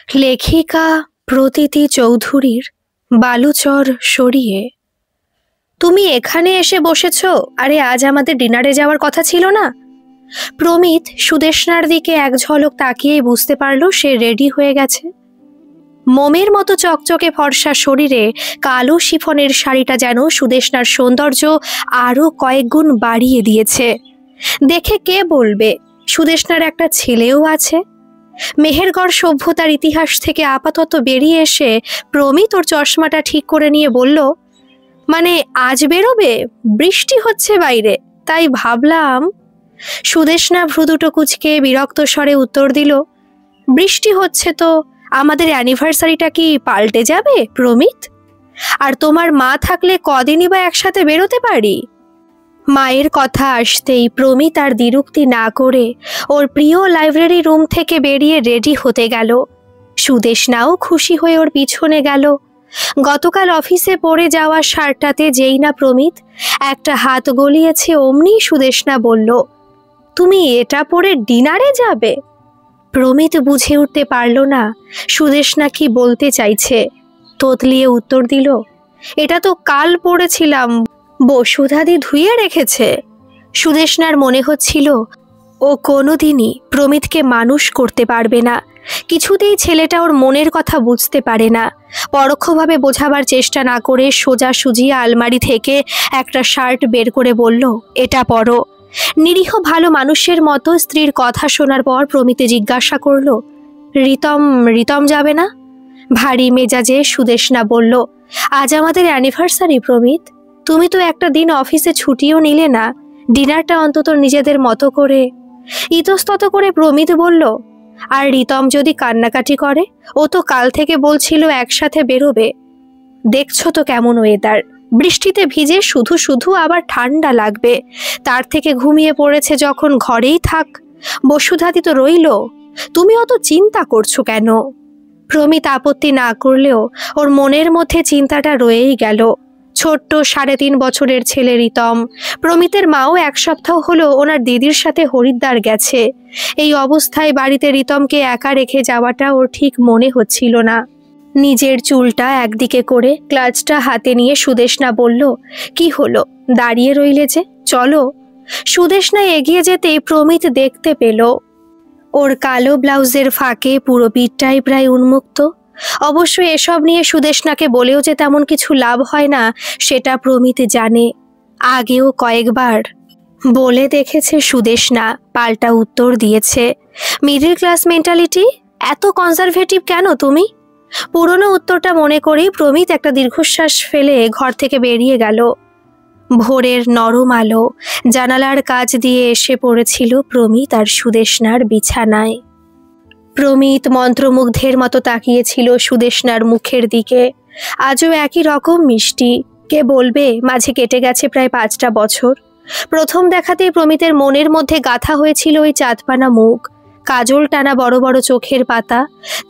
লেখিকা প্রতীতি চৌধুরীর বালুচর সরিয়ে। তুমি এখানে এসে বসেছ? আরে আজ আমাদের ডিনারে যাওয়ার কথা ছিল না? প্রমিত সুদেষ্ণার দিকে এক ঝলক তাকিয়েই বুঝতে পারল সে রেডি হয়ে গেছে। মোমের মতো চকচকে ফর্সা শরীরে কালো শিফনের শাড়িটা যেন সুদেষ্ণার সৌন্দর্য আরও কয়েক গুণ বাড়িয়ে দিয়েছে। দেখে কে বলবে সুদেষ্ণার একটা ছেলেও আছে? মেহেরগড় সভ্যতার ইতিহাস থেকে আপাতত বেরিয়ে এসে প্রমিত ওর চশমাটা ঠিক করে নিয়ে বলল, মানে আজ বেরোবে? বৃষ্টি হচ্ছে বাইরে, তাই ভাবলাম। সুদেষ্ণা ভ্রু দুটো কুঁচকে বিরক্ত স্বরে উত্তর দিল, বৃষ্টি হচ্ছে তো আমাদের অ্যানিভার্সারিটা কি পাল্টে যাবে প্রমিত? আর তোমার মা থাকলে কদিনই বা একসাথে বেরোতে পারি? মায়ের কথা আসতেই প্রমিত আর দ্বিরুক্তি না করে ওর প্রিয় লাইব্রেরি রুম থেকে বেরিয়ে রেডি হতে গেল। সুদেষ্ণাও খুশি হয়ে ওর পিছনে গেল। গতকাল অফিসে পরে যাওয়া শার্টটাতে যেই না প্রমিত একটা হাত গলিয়েছে অমনি সুদেষ্ণা বলল, তুমি এটা পরে ডিনারে যাবে? প্রমিত বুঝে উঠতে পারল না সুদেষ্ণা কি বলতে চাইছে। তোতলিয়ে উত্তর দিল, এটা তো কাল পরেছিলাম, বসুধাদি ধুয়ে রেখেছে। সুদেষ্ণার মনে হচ্ছিল ও কোনোদিনই প্রমিতকে মানুষ করতে পারবে না। কিছুতেই ছেলেটা ওর মনের কথা বুঝতে পারে না। পরোক্ষভাবে বোঝাবার চেষ্টা না করে সোজাসুজি আলমারি থেকে একটা শার্ট বের করে বলল, এটা পরো। নিরীহ ভালো মানুষের মতো স্ত্রীর কথা শোনার পর প্রমিতে জিজ্ঞাসা করল, রিতম যাবে না? ভারী মেজাজে সুদেষ্ণা বলল, আজ আমাদের অ্যানিভার্সারি প্রমিত, তুমি তো একটা দিন অফিসে ছুটিও নিলে না, ডিনারটা অন্তত নিজেদের মতো করে। ইতস্তত করে প্রমিত বলল, আর রিতম যদি কান্নাকাটি করে? ও তো কাল থেকে বলছিল একসাথে বেরোবে। দেখছো তো কেমন ওয়েদার, বৃষ্টিতে ভিজে শুধু শুধু আবার ঠান্ডা লাগবে, তার থেকে ঘুমিয়ে পড়েছে যখন ঘরেই থাক। বসুধাদি তো রইল, তুমি অত চিন্তা করছো কেন? প্রমিত আপত্তি না করলেও ওর মনের মধ্যে চিন্তাটা রয়েই গেল। ছোট্ট 3.5 বছরের ছেলে রিতম। প্রমিতের মাও এক সপ্তাহ হলো ওনার দিদির সাথে হরিদ্বার গেছে। এই অবস্থায় বাড়িতে রিতমকে একা রেখে যাওয়াটা ওর ঠিক মনে হচ্ছিল না। নিজের চুলটা একদিকে করে ক্লাচটা হাতে নিয়ে সুদেষ্ণা বলল, কি হলো, দাঁড়িয়ে রইলে যে, চলো। সুদেষ্ণা এগিয়ে যেতেই প্রমিত দেখতে পেল ওর কালো ব্লাউজের ফাঁকে পুরো পিঠটাই প্রায় উন্মুক্ত। অবশ্য এসব নিয়ে সুদেষ্ণাকে বলেও যে তেমন কিছু লাভ হয় না সেটা প্রমিত জানে। আগেও কয়েকবার বলে দেখেছে সুদেষ্ণা, পাল্টা উত্তর দিয়েছে, মিডল ক্লাস মেন্টালিটি, এত কনজারভেটিভ কেন তুমি? পুরনো উত্তরটা মনে করেই প্রমিত একটা দীর্ঘশ্বাস ফেলে ঘর থেকে বেরিয়ে গেল। ভোরের নরম আলো জানালার কাছ দিয়ে এসে পড়েছিল প্রমিত আর সুদেষ্ণার বিছানায়। প্রমিত মন্ত্রমুগ্ধের মতো তাকিয়েছিল সুদেষ্ণার মুখের দিকে। আজও একই রকম মিষ্টি। কে বলবে মাঝে কেটে গেছে প্রায় 5টা বছর। প্রথম দেখাতেই প্রমিতের মনের মধ্যে গাঁথা হয়েছিল ওই চাঁদপানা মুখ, কাজল টানা বড় বড় চোখের পাতা।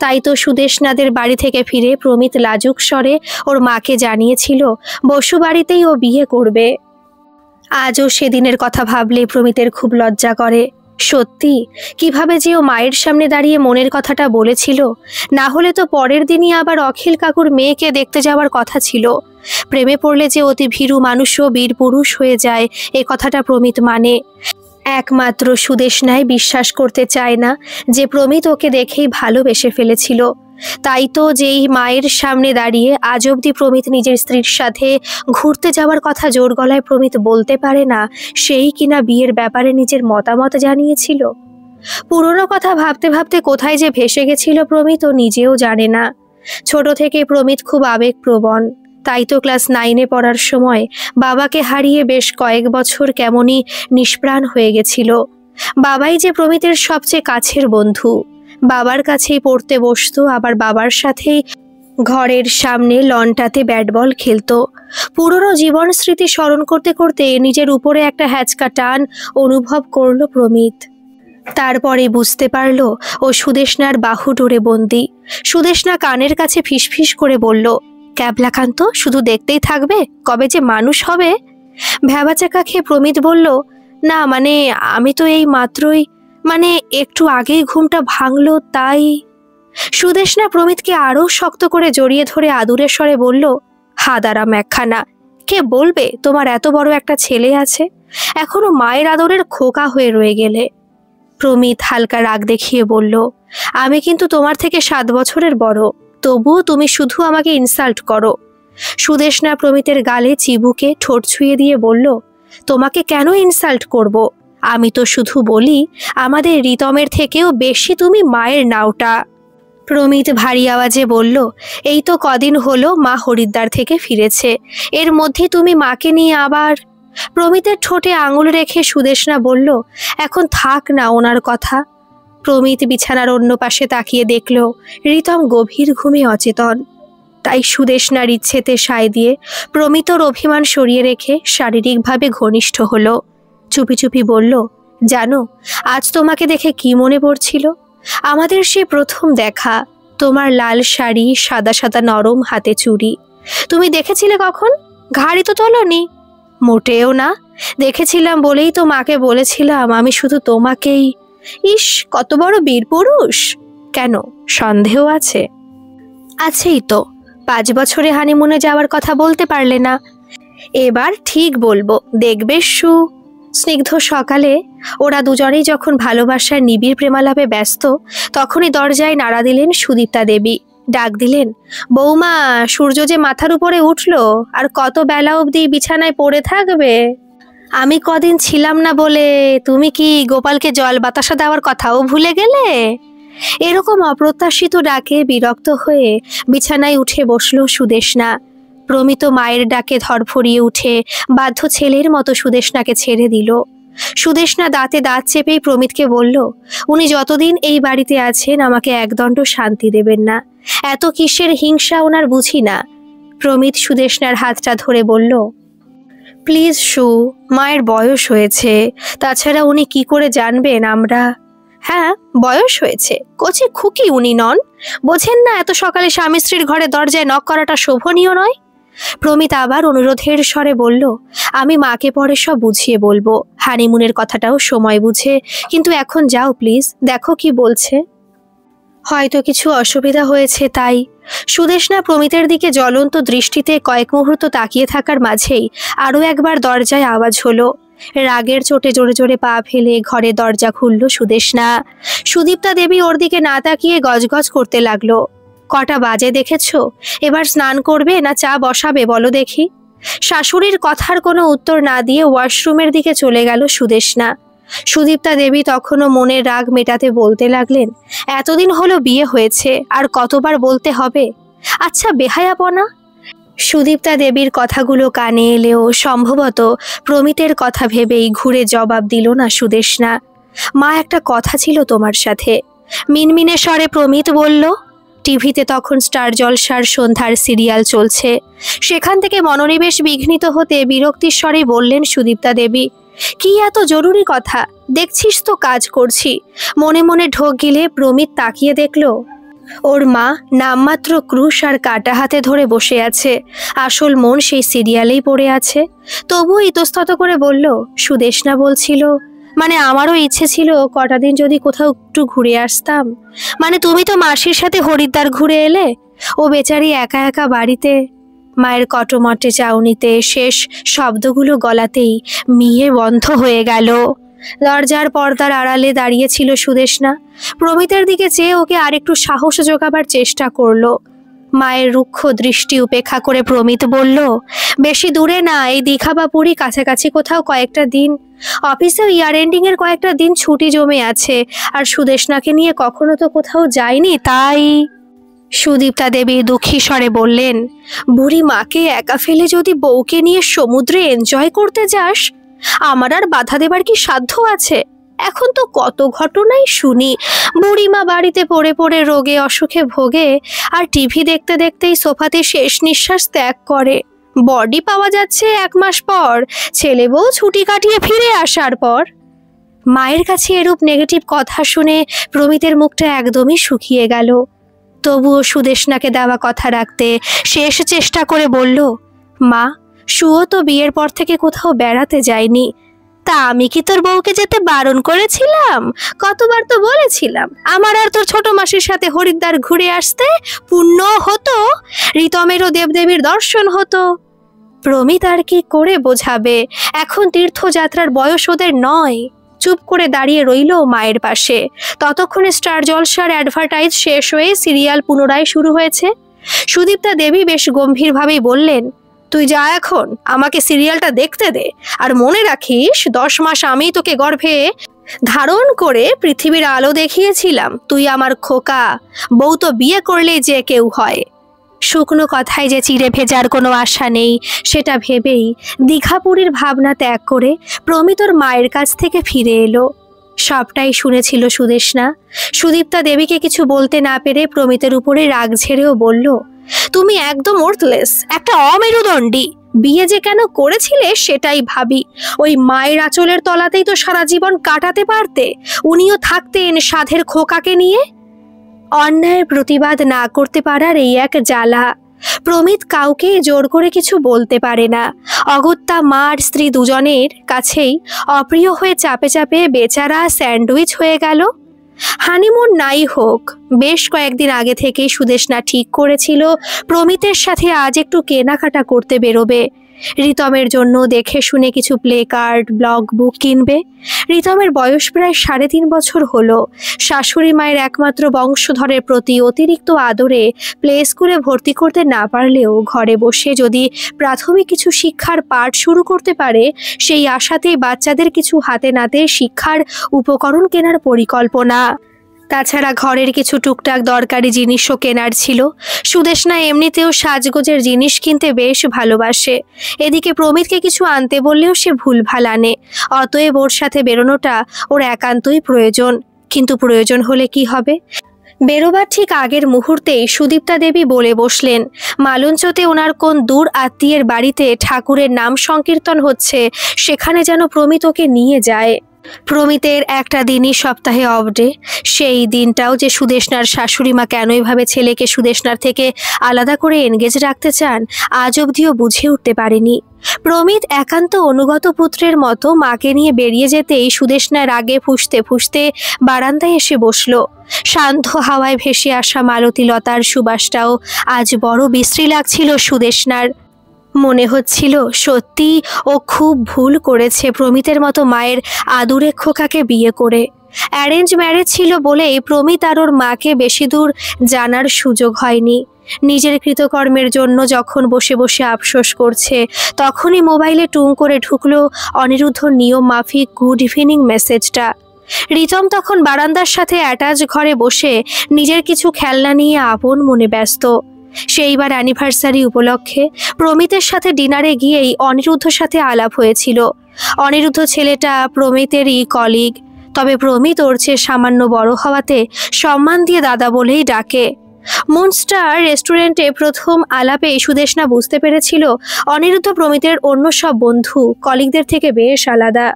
তাই তো সুদেষ্ণাদের বাড়ি থেকে ফিরে প্রমিত লাজুক স্বরে ওর মাকে জানিয়েছিল বসু বাড়িতেই ও বিয়ে করবে। আজও সেদিনের কথা ভাবলে প্রমিতের খুব লজ্জা করে। সত্যি কিভাবে যে ও মায়ের সামনে দাঁড়িয়ে মনের কথাটা বলেছিল, না হলে তো পরের দিনই আবার অখিল কাকুর মেয়েকে দেখতে যাওয়ার কথা ছিল। প্রেমে পড়লে যে অতি ভীরু মানুষও বীর পুরুষ হয়ে যায় এ কথাটা প্রমিত মানে। একমাত্র সুদেষ্ণাই বিশ্বাস করতে চায় না যে প্রমিত ওকে দেখেই ভালোবেসে ফেলেছিল। তাই তো যেই মায়ের সামনে দাঁড়িয়ে আজ অবধি প্রমিত নিজের স্ত্রীর সাথে ঘুরতে যাওয়ার কথা জোর গলায় প্রমিত বলতে পারে না, সেই কিনা বিয়ের ব্যাপারে নিজের মতামত জানিয়েছিল। পুরনো কথা ভাবতে ভাবতে কোথায় যে ভেসে গেছিল প্রমিত ও নিজেও জানে না। ছোট থেকে প্রমিত খুব আবেগপ্রবণ। তাই তো ক্লাস 9-এ পড়ার সময় বাবাকে হারিয়ে বেশ কয়েক বছর কেমনই নিষ্প্রাণ হয়ে গেছিল। বাবাই যে প্রমিতের সবচেয়ে কাছের বন্ধু। বাবার কাছেই পড়তে বসতো, আবার বাবার সাথেই ঘরের সামনে লনটাতে ব্যাট বল খেলতো। পুরনো জীবন স্মৃতি স্মরণ করতে করতে নিজের উপরে একটা হ্যাচকা টান অনুভব করলো প্রমিত। তারপরে বুঝতে পারল ও সুদেষ্ণার বাহু ডোরে বন্দি। সুদেষ্ণা কানের কাছে ফিসফিস করে বলল, ক্যাবলাকান্ত শুধু দেখতেই থাকবে, কবে যে মানুষ হবে? ভ্যাবাচাকা খেয়ে প্রমিত বলল, না আমি তো এই মাত্রই, একটু আগেই ঘুমটা ভাঙলো তাই। সুদেষ্ণা প্রমিতকে আরও শক্ত করে জড়িয়ে ধরে আদুরের স্বরে বলল, হাদারাম একখানা, কে বলবে তোমার এত বড় একটা ছেলে আছে, এখনো মায়ের আদরের খোকা হয়ে রয়ে গেলে। প্রমিত হালকা রাগ দেখিয়ে বলল, আমি কিন্তু তোমার থেকে 7 বছরের বড়, তবুও তুমি শুধু আমাকে ইনসাল্ট করো। সুদেষ্ণা প্রমিতের গালে চিবুকে ঠোঁট ছুঁয়ে দিয়ে বলল, তোমাকে কেন ইনসাল্ট করব? আমি তো শুধু বলি আমাদের রিতমের থেকেও বেশি তুমি মায়ের নাওটা। প্রমিত ভারী আওয়াজে বলল, এই তো কদিন হলো মা হরিদ্বার থেকে ফিরেছে, এর মধ্যে তুমি মাকে নিয়ে আবার। প্রমিতের ঠোঁটে আঙুল রেখে সুদেষ্ণা বলল, এখন থাক না ওনার কথা। প্রমিত বিছানার অন্য পাশে তাকিয়ে দেখল রিতম গভীর ঘুমে অচেতন। তাই সুদেষ্ণার ইচ্ছেতে সায় দিয়ে প্রমিতর অভিমান সরিয়ে রেখে শারীরিকভাবে ঘনিষ্ঠ হলো। চুপি চুপি বলল, জানো আজ তোমাকে দেখে কি মনে পড়ছিল? আমাদের সে প্রথম দেখা, তোমার লাল শাড়ি, সাদা সাদা নরম হাতে চুড়ি। তুমি দেখেছিলে কখন? ঘাড়ি তো তোলনি। মোটেও না, দেখেছিলাম বলেই তো মাকে বলেছিলাম আমি শুধু তোমাকেই। ইস, কত বড় বীর পুরুষ! কেন, সন্দেহ আছে? আছেই তো, 5 বছরে হানিমুনে যাওয়ার কথা বলতে পারলে না। এবার ঠিক বলবো, দেখবে স্নিগ্ধ সকালে ওরা দুজনেই যখন ভালোবাসার নিবিড় প্রেমালাপে ব্যস্ত, তখনই দরজায় নাড়া দিলেন সুদীপ্তা দেবী। ডাক দিলেন, বৌমা, সূর্য যে মাথার উপরে উঠল, আর কত বেলা অবধি বিছানায় পড়ে থাকবে? আমি কদিন ছিলাম না বলে তুমি কি গোপালকে জল বাতাসা দেওয়ার কথাও ভুলে গেলে? এরকম অপ্রত্যাশিত ডাকে বিরক্ত হয়ে বিছানায় উঠে বসল সুদেষ্ণা। প্রমিত মায়ের ডাকে ধরফরিয়ে উঠে বাধ্য ছেলের মতো সুদেষ্ণাকে ছেড়ে দিল। সুদেষ্ণা দাঁতে দাঁত চেপেই প্রমিতকে বলল, উনি যতদিন এই বাড়িতে আছেন আমাকে একদণ্ড শান্তি দেবেন না। এত কিসের হিংসা ওনার বুঝি না। প্রমিত সুদেষ্ণার হাতটা ধরে বলল, প্লিজ মায়ের বয়স হয়েছে, তাছাড়া উনি কি করে জানবেন আমরা? হ্যাঁ, বয়স হয়েছে, কচি খুকি উনি নন, বোঝেন না এত সকালে স্বামী স্ত্রীর ঘরে দরজায় নক করাটা শোভনীয় নয়? প্রমিত আবার অনুরোধের স্বরে বলল, আমি মাকে পরে সব বুঝিয়ে বলবো, হানিমুনের কথাটাও সময় বুঝে, কিন্তু এখন যাও প্লিজ, দেখো কি বলছে। হয়তো কিছু অসুবিধা হয়েছে তাই। সুদেষ্ণা প্রমিতের দিকে জ্বলন্ত দৃষ্টিতে কয়েক মুহূর্ত তাকিয়ে থাকার মাঝেই আরও একবার দরজায় আওয়াজ হলো। রাগের চোটে জোরে জোরে পা ফেলে ঘরে দরজা খুলল সুদেষ্ণা। সুদীপ্তা দেবী ওর দিকে না তাকিয়ে গজগজ করতে লাগলো, কটা বাজে দেখেছো? এবার স্নান করবে না চা বসাবে বলো দেখি? শাশুড়ির কথার কোনো উত্তর না দিয়ে ওয়াশরুমের দিকে চলে গেল সুদেষ্ণা। সুদীপ্তা দেবী তখনও মনের রাগ মেটাতে বলতে লাগলেন, এতদিন হলো বিয়ে হয়েছে, আর কতবার বলতে হবে? আচ্ছা বেহায়াপনা। সুদীপ্তা দেবীর কথাগুলো কানে এলেও সম্ভবত প্রমিতের কথা ভেবেই ঘুরে জবাব দিল না সুদেষ্ণা। মা, একটা কথা ছিল তোমার সাথে। মিনমিনে স্বরে প্রমিত বলল। টিভিতে তখন স্টার জলসার সন্ধ্যার সিরিয়াল চলছে। সেখান থেকে মনোনিবেশ বিঘ্নিত হতে বিরক্তির স্বরে বললেন সুদীপ্তা দেবী, কি এত জরুরি কথা? দেখছিস তো কাজ করছি। মনে মনে ঢোক গিলে প্রমিত তাকিয়ে দেখল ওর মা নামমাত্র ক্রুশ আর কাটা হাতে ধরে বসে আছে, আসল মন সেই সিরিয়ালেই পড়ে আছে। তবুও ইতস্তত করে বলল, সুদেষ্ণা বলছিল, মানে আমারও ইচ্ছে ছিল কটা দিন যদি কোথাও একটু ঘুরে আসতাম। মানে তুমি তো মাসির সাথে হরিদ্বার ঘুরে এলে, ও বেচারি একা একা বাড়িতে। মায়ের কটমটে চাউনিতে শেষ শব্দগুলো গলাতেই মিয়ে বন্ধ হয়ে গেল। দরজার পর্দার আড়ালে দাঁড়িয়েছিল সুদেষ্ণা। প্রমিতের দিকে চেয়ে ওকে আরেকটু সাহস জোগাবার চেষ্টা করলো। মায়ের রুক্ষ দৃষ্টি উপেক্ষা করে প্রমিত বলল, বেশি দূরে না, এই দীঘা বা পুরী কাছাকাছি কোথাও কয়েকটা দিন। অফিসেও ইয়ার এন্ডিং এর কয়েকটা দিন ছুটি জমে আছে, আর সুদেষ্ণাকে নিয়ে কখনো তো কোথাও যায়নি, তাই। সুদীপ্তা দেবী দুঃখী স্বরে বললেন, বুড়ি মাকে একা ফেলে যদি বউকে নিয়ে সমুদ্রে এনজয় করতে যাস, আমার আর বাধা দেবার কি সাধ্য আছে? এখন তো কত ঘটনাই শুনি, বুড়িমা বাড়িতে পড়ে পড়ে রোগে অসুখে ভোগে, আর টিভি দেখতে দেখতেই সোফাতে শেষ নিঃশ্বাস ত্যাগ করে। বডি পাওয়া যাচ্ছে 1 মাস পর, ছেলে বউ ছুটি কাটিয়ে ফিরে আসার পর। মায়ের কাছে এরূপ নেগেটিভ কথা শুনে প্রমিতের মুখটা একদমই শুকিয়ে গেল। তবুও সুদেষ্ণাকে দেওয়া কথা রাখতে শেষ চেষ্টা করে বলল, মা, সুও তো বিয়ের পর থেকে কোথাও বেড়াতে যায়নি, তা আমি কি তোর বউকে যেতে বারণ করেছিলাম? কতবার তো বলেছিলাম আমার আর তোর ছোট মাসির সাথে হরিদ্বার ঘুরে আসতে, পুণ্য হতো, রিতমেরও দেবদেবীর দর্শন হতো। প্রমিত আর কি করে বোঝাবে, এখন তীর্থযাত্রার বয়স ওদের নয়। চুপ করে দাঁড়িয়ে রইল মায়ের পাশে। ততক্ষণে স্টার জলসার অ্যাডভার্টাইজ শেষ হয়ে সিরিয়াল পুনরায় শুরু হয়েছে। সুদীপ্তা দেবী বেশ গম্ভীরভাবেই বললেন, তুই যা, এখন আমাকে সিরিয়ালটা দেখতে দে, আর মনে রাখিস 10 মাস আমি তোকে গর্ভে ধারণ করে পৃথিবীর আলো দেখিয়েছিলাম। তুই আমার খোকা, বউ তো বিয়ে করলেই যে কেউ হয়। শুকনো কথায় যে চিড়ে ভেজার কোনো আশা নেই সেটা ভেবেই দীঘাপুরীর ভাবনা ত্যাগ করে প্রমিতর মায়ের কাছ থেকে ফিরে এলো। সবটাই শুনেছিল সুদেষ্ণা। সুদীপ্তা দেবীকে কিছু বলতে না পেরে প্রমিতের উপরে রাগ ঝেড়েও বলল, তুমি একদম ওর্থলেস, একটা অমেরুদণ্ডী। বিয়ে যে কেন করেছিলে সেটাই ভাবি। ওই মায়ের আঁচলের তলাতেই তো সারা জীবন কাটাতে পারতে, উনিও থাকতেন সাধের খোকাকে নিয়ে। অন্যায়ের প্রতিবাদ না করতে পারার এই এক জ্বালা। প্রমিত কাউকে জোর করে কিছু বলতে পারে না। অগত্যা মা আর স্ত্রী দুজনের কাছেই অপ্রিয় হয়ে চাপে চাপে বেচারা স্যান্ডউইচ হয়ে গেল। হানিমুন নাই হোক, বেশ কয়েকদিন আগে থেকেই সুদেষ্ণা ঠিক করেছিল প্রমিতের সাথে আজ একটু কেনাকাটা করতে বেরোবে। রিতমের জন্য দেখে শুনে কিছু প্লে কার্ড, ব্লগ বুক কিনবে। রিতমের বয়স প্রায় 3.5 বছর হলো। শাশুড়ি মায়ের একমাত্র বংশধরের প্রতি অতিরিক্ত আদরে প্লে স্কুলে ভর্তি করতে না পারলেও ঘরে বসে যদি প্রাথমিক কিছু শিক্ষার পাঠ শুরু করতে পারে, সেই আশাতেই বাচ্চাদের কিছু হাতে নাতে শিক্ষার উপকরণ কেনার পরিকল্পনা। তাছাড়া ঘরের কিছু টুকটাক দরকারি জিনিসও কেনার ছিল। সুদেষ্ণা এমনিতেও সাজগোজের জিনিস কিনতে বেশ ভালোবাসে। এদিকে প্রমিতকে কিছু আনতে বললেও সে ভুলভাল আনে। অতএব ওর সাথে বেরোনোটা ওর একান্তই প্রয়োজন। কিন্তু প্রয়োজন হলে কি হবে? বেরোবার ঠিক আগের মুহূর্তেই সুদীপ্তা দেবী বলে বসলেন, মালঞ্চতে ওনার কোন দূর আত্মীয়ের বাড়িতে ঠাকুরের নাম সংকীর্তন হচ্ছে, সেখানে যেন প্রমিত ওকে নিয়ে যায়। প্রমিতের একটা দিনই সপ্তাহে অফ ডে। সেই দিনটাও যে সুদেষ্ণার শাশুড়ি মা কেন এভাবে ছেলেকে সুদেষ্ণার থেকে আলাদা করে এনগেজ রাখতে চান, আজ অবধিও বুঝে উঠতে পারেনি। প্রমিত একান্ত অনুগত পুত্রের মতো মাকে নিয়ে বেরিয়ে যেতেই সুদেষ্ণার রাগে ফুঁসতে ফুঁসতে বারান্দায় এসে বসল। শান্ত হাওয়ায় ভেসে আসা মালতী লতার সুবাসটাও আজ বড় বিশ্রী লাগছিল সুদেষ্ণার। মনে হচ্ছিল সত্যি ও খুব ভুল করেছে প্রমিতের মতো মায়ের আদুরে খোকাকে বিয়ে করে। অ্যারেঞ্জ ম্যারেজ ছিল বলেই প্রমিত আর ওর মাকে বেশি দূর জানার সুযোগ হয়নি। নিজের কৃতকর্মের জন্য যখন বসে বসে আফসোস করছে, তখনই মোবাইলে টুং করে ঢুকলো অনিরুদ্ধ নিয়ম মাফিক গুড ইভিনিং মেসেজটা। রিতম তখন বারান্দার সাথে অ্যাটাচ ঘরে বসে নিজের কিছু খেলনা নিয়ে আপন মনে ব্যস্ত। সেইবার অ্যানিভার্সারি উপলক্ষে প্রমিতের সাথে ডিনারে গিয়েই অনিরুদ্ধর সাথে আলাপ হয়েছিল। অনিরুদ্ধ ছেলেটা প্রমিতেরই কলিগ, তবে প্রমিত ওর চেয়ে সামান্য বড় হওয়াতে সম্মান দিয়ে দাদা বলেই ডাকে। মুনস্টার রেস্টুরেন্টে প্রথম আলাপে সুদেষ্ণা বুঝতে পেরেছিল অনিরুদ্ধ প্রমিতের অন্য সব বন্ধু কলিগদের থেকে বেশ আলাদা।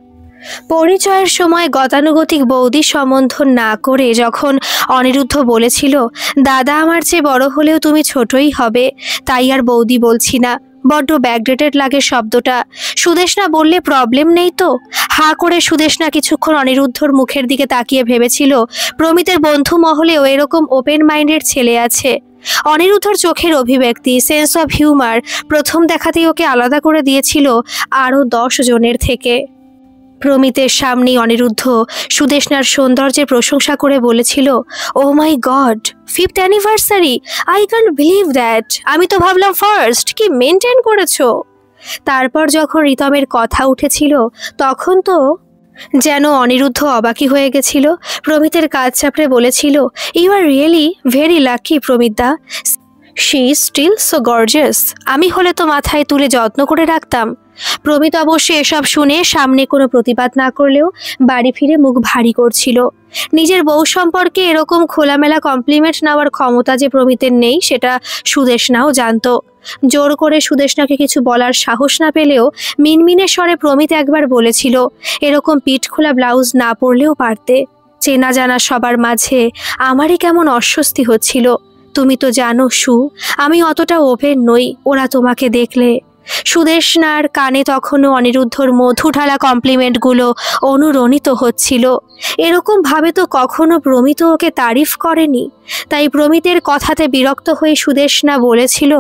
পরিচয়ের সময় গতানুগতিক বৌদি সম্বোধন না করে যখন অনিরুদ্ধ বলেছিল, দাদা আমার চেয়ে বড় হলেও তুমি ছোটই হবে, তাই আর বৌদি বলছি না, বড্ড ব্যাকডেটেড লাগে শব্দটা। সুদেষ্ণা বললে প্রবলেম নেই তো? হা করে সুদেষ্ণা কিছুক্ষণ অনিরুদ্ধর মুখের দিকে তাকিয়ে ভেবেছিল প্রমিতের বন্ধু মহলেও এরকম ওপেন মাইন্ডেড ছেলে আছে। অনিরুদ্ধর চোখের অভিব্যক্তি, সেন্স অফ হিউমার প্রথম দেখাতেই ওকে আলাদা করে দিয়েছিল আরও 10 জনের থেকে। প্রমিতের সামনে অনিরুদ্ধ সুদেষ্ণার সৌন্দর্যের প্রশংসা করে বলেছিল, oh my God, 5th anniversary, I can't believe that. আমি তো ভাবলাম ফার্স্ট। কি মেনটেন করেছো। তারপর যখন রিতমের কথা উঠেছিল তখন তো যেন অনিরুদ্ধ অবাকই হয়ে গেছিল। প্রমিতের কাজ চাপড়ে বলেছিল, you are really very lucky প্রমিতদা, she is still so gorgeous. আমি হলে তো মাথায় তুলে যত্ন করে রাখতাম। প্রমিত অবশ্য এসব শুনে সামনে কোনো প্রতিবাদ না করলেও বাড়ি ফিরে মুখ ভারী করছিল। নিজের বউ সম্পর্কে এরকম খোলামেলা কমপ্লিমেন্ট নেওয়ার ক্ষমতা যে প্রমিতের নেই সেটা সুদেষ্ণাও জানতো। জোর করে সুদেষ্ণাকে কিছু বলার সাহস না পেলেও মিনমিনে স্বরে প্রমিত একবার বলেছিল, এরকম পিঠ খোলা ব্লাউজ না পরলেও পারতে। চেনা জানা সবার মাঝে আমারই কেমন অস্বস্তি হচ্ছিল। তুমি তো জানো সু, আমি অতটা ওপেন নই। ওরা তোমাকে দেখলে সুদেষ্ণার কানে তখনও অনিরুদ্ধর মধু ঢালা কমপ্লিমেন্টগুলো অনুরণিত হচ্ছিল। এরকম ভাবে তো কখনো প্রমিত ওকে তারিফ করেনি। তাই প্রমিতের কথাতে বিরক্ত হয়ে সুদেষ্ণা বলেছিল,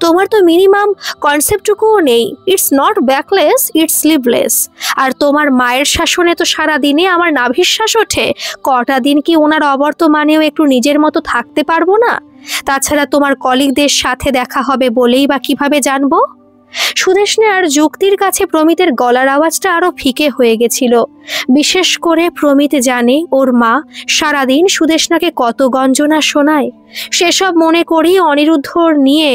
তোমার তো মিনিমাম কনসেপ্টটুকুও নেই। It's not backless, it's sleeveless. আর তোমার মায়ের শাসনে তো সারা দিনে আমার নাভিশ্বাস ওঠে। কটা দিন কি ওনার অবর্তমানেও একটু নিজের মতো থাকতে পারবো না? তাছাড়া তোমার কলিগদের সাথে দেখা হবে বলেই বা কিভাবে জানবো? সুদেষ্ণার যুক্তির কাছে প্রমিতের গলার আওয়াজটা আরো ফিকে হয়ে গেছিল। বিশেষ করে প্রমিত জানে ওর মা সারাদিন সুদেষ্ণাকে কত গঞ্জনা শোনায়। সেসব মনে করেই অনিরুদ্ধর নিয়ে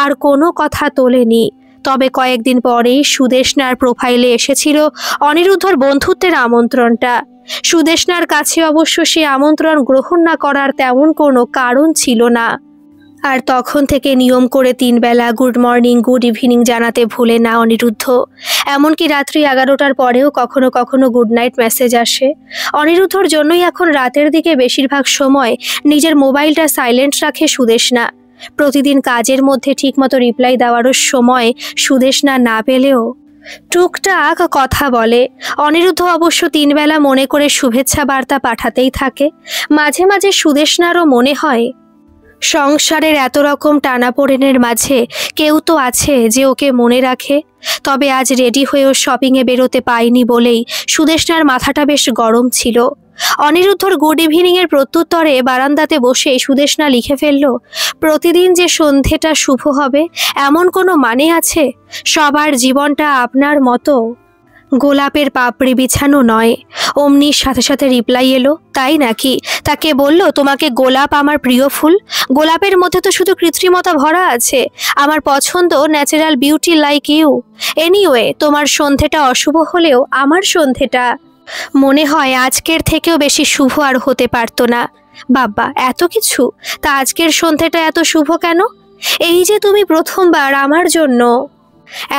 আর কোনো কথা তোলেনি। তবে কয়েকদিন পরেই সুদেষ্ণার প্রোফাইলে এসেছিল অনিরুদ্ধর বন্ধুত্বের আমন্ত্রণটা। সুদেষ্ণার কাছে অবশ্য সে আমন্ত্রণ গ্রহণ না করার তেমন কোনো কারণ ছিল না। আর তখন থেকে নিয়ম করে 3 বেলা গুড মর্নিং গুড ইভিনিং জানাতে ভুলে না অনিরুদ্ধ। এমনকি রাত্রি 11টার পরেও কখনো কখনো গুড নাইট মেসেজ আসে। অনিরুদ্ধর জন্যই এখন রাতের দিকে বেশিরভাগ সময় নিজের মোবাইলটা সাইলেন্ট রাখে সুদেষ্ণা। প্রতিদিন কাজের মধ্যে ঠিকমতো রিপ্লাই দেওয়ারও সময় সুদেষ্ণা না পেলেও টুকটাক কথা বলে। অনিরুদ্ধ অবশ্য 3 বেলা মনে করে শুভেচ্ছা বার্তা পাঠাতেই থাকে। মাঝে মাঝে সুদেষ্ণারও মনে হয় সংসারের এত রকম টানাপোড়েনের মাঝে কেউ তো আছে যে ওকে মনে রাখে। তবে আজ রেডি হয়েও শপিংয়ে বেরোতে পাইনি বলেই সুদেষ্ণার মাথাটা বেশ গরম ছিল। অনিরুদ্ধর গুড ইভিনিংয়ের প্রত্যুত্তরে বারান্দাতে বসে সুদেষ্ণা লিখে ফেলল, প্রতিদিন যে সন্ধেটা শুভ হবে এমন কোনো মানে আছে? সবার জীবনটা আপনার মতো গোলাপের পাপড়ি বিছানো নয়। অমনির সাথে সাথে রিপ্লাই এলো, তাই নাকি? তাকে বলল, তোমাকে গোলাপ আমার প্রিয় ফুল। গোলাপের মধ্যে তো শুধু কৃত্রিমতা ভরা আছে। আমার পছন্দ natural beauty like you. Anyway, তোমার সন্ধেটা অশুভ হলেও আমার সন্ধেটা মনে হয় আজকের থেকেও বেশি শুভ আর হতে পারতো না। বাবা, এত কিছু! তা আজকের সন্ধেটা এত শুভ কেন? এই যে তুমি প্রথমবার আমার জন্য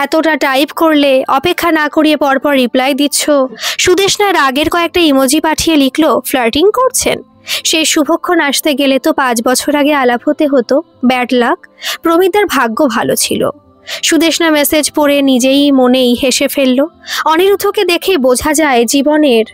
এতটা টাইপ করলে, অপেক্ষা না করিয়ে পরপর রিপ্লাই দিচ্ছ। সুদেষ্ণা রাগের কয়েকটা ইমোজি পাঠিয়ে লিখল, ফ্লার্টিং করছেন? সেই শুভক্ষণ আসতে গেলে তো 5 বছর আগে আলাপ হতে হতো। Bad luck. প্রমিতার ভাগ্য ভালো ছিল। সুদেষ্ণা মেসেজ পড়ে নিজেই মনেই হেসে ফেলল। অনিরুদ্ধকে দেখে বোঝা যায় জীবনের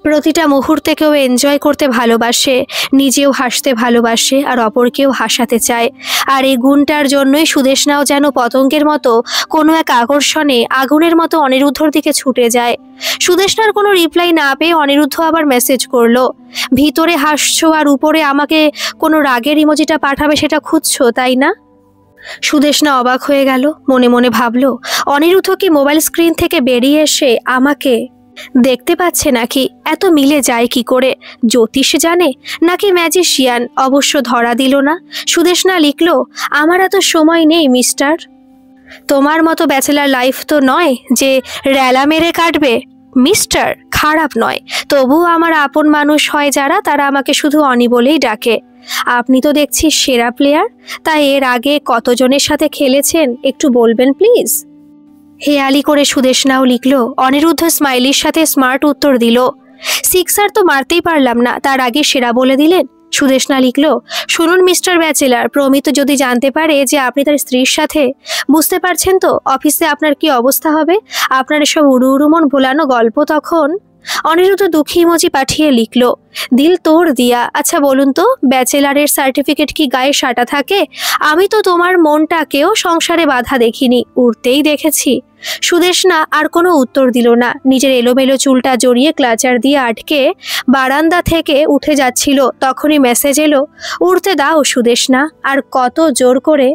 প্রতিটা মুহূর্তেকেও এনজয় করতে ভালোবাসে, নিজেও হাসতে ভালোবাসে আর অপরকেও হাসাতে চায়। আর এই গুণটার জন্যই সুদেষ্ণাও যেন পতঙ্গের মতো কোনো এক আকর্ষণে আগুনের মতো অনিরুদ্ধর দিকে ছুটে যায়। সুদেষ্ণার কোনো রিপ্লাই না পেয়ে অনিরুদ্ধ আবার মেসেজ করলো, ভিতরে হাসছো আর উপরে আমাকে কোনো রাগের ইমোজিটা পাঠাবে সেটা খুঁজছো, তাই না? সুদেষ্ণা অবাক হয়ে গেল। মনে মনে ভাবল, অনিরুদ্ধ কি মোবাইল স্ক্রিন থেকে বেরিয়ে এসে আমাকে দেখতে পাচ্ছে নাকি? এত মিলে যায় কি করে? জ্যোতিষ জানে নাকি ম্যাজিশিয়ান? অবশ্য ধরা দিল না। সুদেষ্ণা লিখল, আমার এত সময় নেই মিস্টার। তোমার মতো ব্যাচেলার লাইফ তো নয় যে রেলা মেরে কাটবে। মিস্টার খারাপ নয়, তবুও আমার আপন মানুষ হয় যারা, তারা আমাকে শুধু অনি বলেই ডাকে। আপনি তো দেখছি সেরা প্লেয়ার। তাই এর আগে কতজনের সাথে খেলেছেন একটু বলবেন প্লিজ? হেয়ালি করে সুদেষ্ণাও লিখল। অনিরুদ্ধ স্মাইলির সাথে স্মার্ট উত্তর দিল, সিক্সার তো মারতেই পারলাম না, তার আগে সেরা বলে দিলেন। সুদেষ্ণা লিখল, শুনুন মিস্টার ব্যাচেলার, প্রমিত যদি জানতে পারে যে আপনি তার স্ত্রীর সাথে, বুঝতে পারছেন তো অফিসে আপনার কি অবস্থা হবে? আপনার এসব উড়ু উড়ু মন ভোলানো গল্প তখন। অনিরুদ্ধ দুঃখী ইমোজি পাঠিয়ে লিখল, দিল তোড় দিয়া। আচ্ছা বলুন তো, ব্যাচেলারের সার্টিফিকেট কি গায়ে সাটা থাকে? আমি তো তোমার মনটাকেও সংসারে বাধা দেখিনি, উড়তেই দেখেছি। সুদেষ্ণা আর কোনো উত্তর দিল না। নিজের এলোমেলো চুলটা জড়িয়ে ক্লাচার দিয়ে আটকে বারান্দা থেকে উঠে যাচ্ছিল। তখনই মেসেজ এলো, উঠতে দাও সুদেষ্ণা, আর কত জোর করে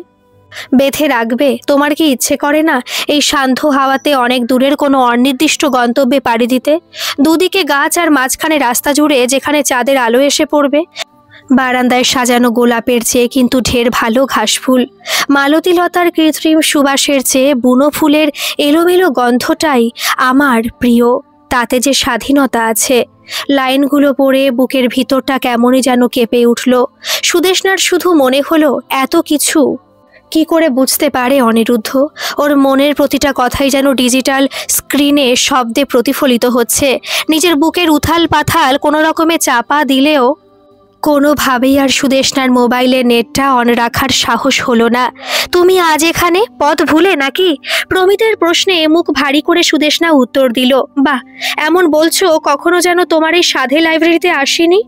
বেঁধে রাখবে? তোমার কি ইচ্ছে করে না এই শান্ত হাওয়াতে অনেক দূরের কোনো অনির্দিষ্ট গন্তব্যে পাড়ি দিতে? দুদিকে গাছ আর মাঝখানে রাস্তা জুড়ে যেখানে চাঁদের আলো এসে পড়বে। বারান্দায় সাজানো গোলাপের চেয়ে কিন্তু ঢের ভালো ঘাসফুল। মালতীলতার কৃত্রিম সুবাসের চেয়ে বুনো ফুলের এলোমেলো গন্ধটাই আমার প্রিয়। তাতে যে স্বাধীনতা আছে। লাইনগুলো পড়ে বুকের ভিতরটা কেমনই যেন কেঁপে উঠল। সুদেষ্ণার শুধু মনে হলো, এত কিছু কি করে বুঝতে পারে অনিরুদ্ধ? ওর মনের প্রতিটা কথাই যেন ডিজিটাল স্ক্রিনে শব্দে প্রতিফলিত হচ্ছে। নিজের বুকের উথাল পাথাল কোনো রকমে চাপা দিলেও কোনোভাবেই আর সুদেষ্ণার মোবাইলে নেটটা অন রাখার সাহস হলো না। তুমি আজ এখানে পথ ভুলে নাকি? প্রমিতের প্রশ্নে মুখ ভারী করে সুদেষ্ণা উত্তর দিল, বাহ, এমন বলছো কখনো যেন তোমার এই সাধে লাইব্রেরিতে আসিনি।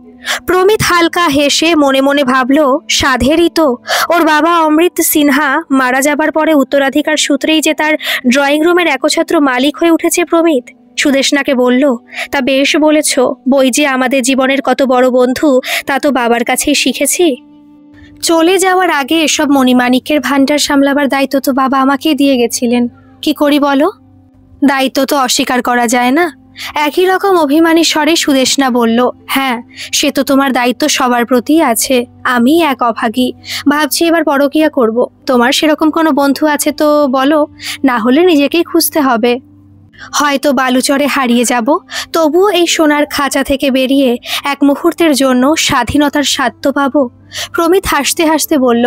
প্রমিত হালকা হেসে মনে মনে ভাবল, সাধেরই তো। ওর বাবা অমৃত সিনহা মারা যাবার পরে উত্তরাধিকার সূত্রেই যে তার ড্রয়িং রুমের একছত্র মালিক হয়ে উঠেছে প্রমিত। সুদেষ্ণাকে বলল, তা বেশ বলেছ, বই যে আমাদের জীবনের কত বড় বন্ধু তা তো বাবার কাছেই শিখেছি। চলে যাওয়ার আগে এসব মণিমাণিক্যের ভাণ্ডার সামলাবার দায়িত্ব তো বাবা আমাকে দিয়ে গেছিলেন। কি করি বলো? দায়িত্ব তো অস্বীকার করা যায় না। একই রকম অভিমানী স্বরে সুদেষ্ণা বলল, হ্যাঁ, সে তো তোমার দায়িত্ব সবার প্রতি আছে। আমি এক অভাগী, ভাবছি এবার পরকীয়া করব। তোমার সেরকম কোনো বন্ধু আছে তো বলো, না হলে নিজেকেই খুঁজতে হবে। হয়তো বালুচরে হারিয়ে যাব, তবুও এই সোনার খাঁচা থেকে বেরিয়ে এক মুহূর্তের জন্য স্বাধীনতার স্বাদ তো পাবো। প্রমিত হাসতে হাসতে বলল,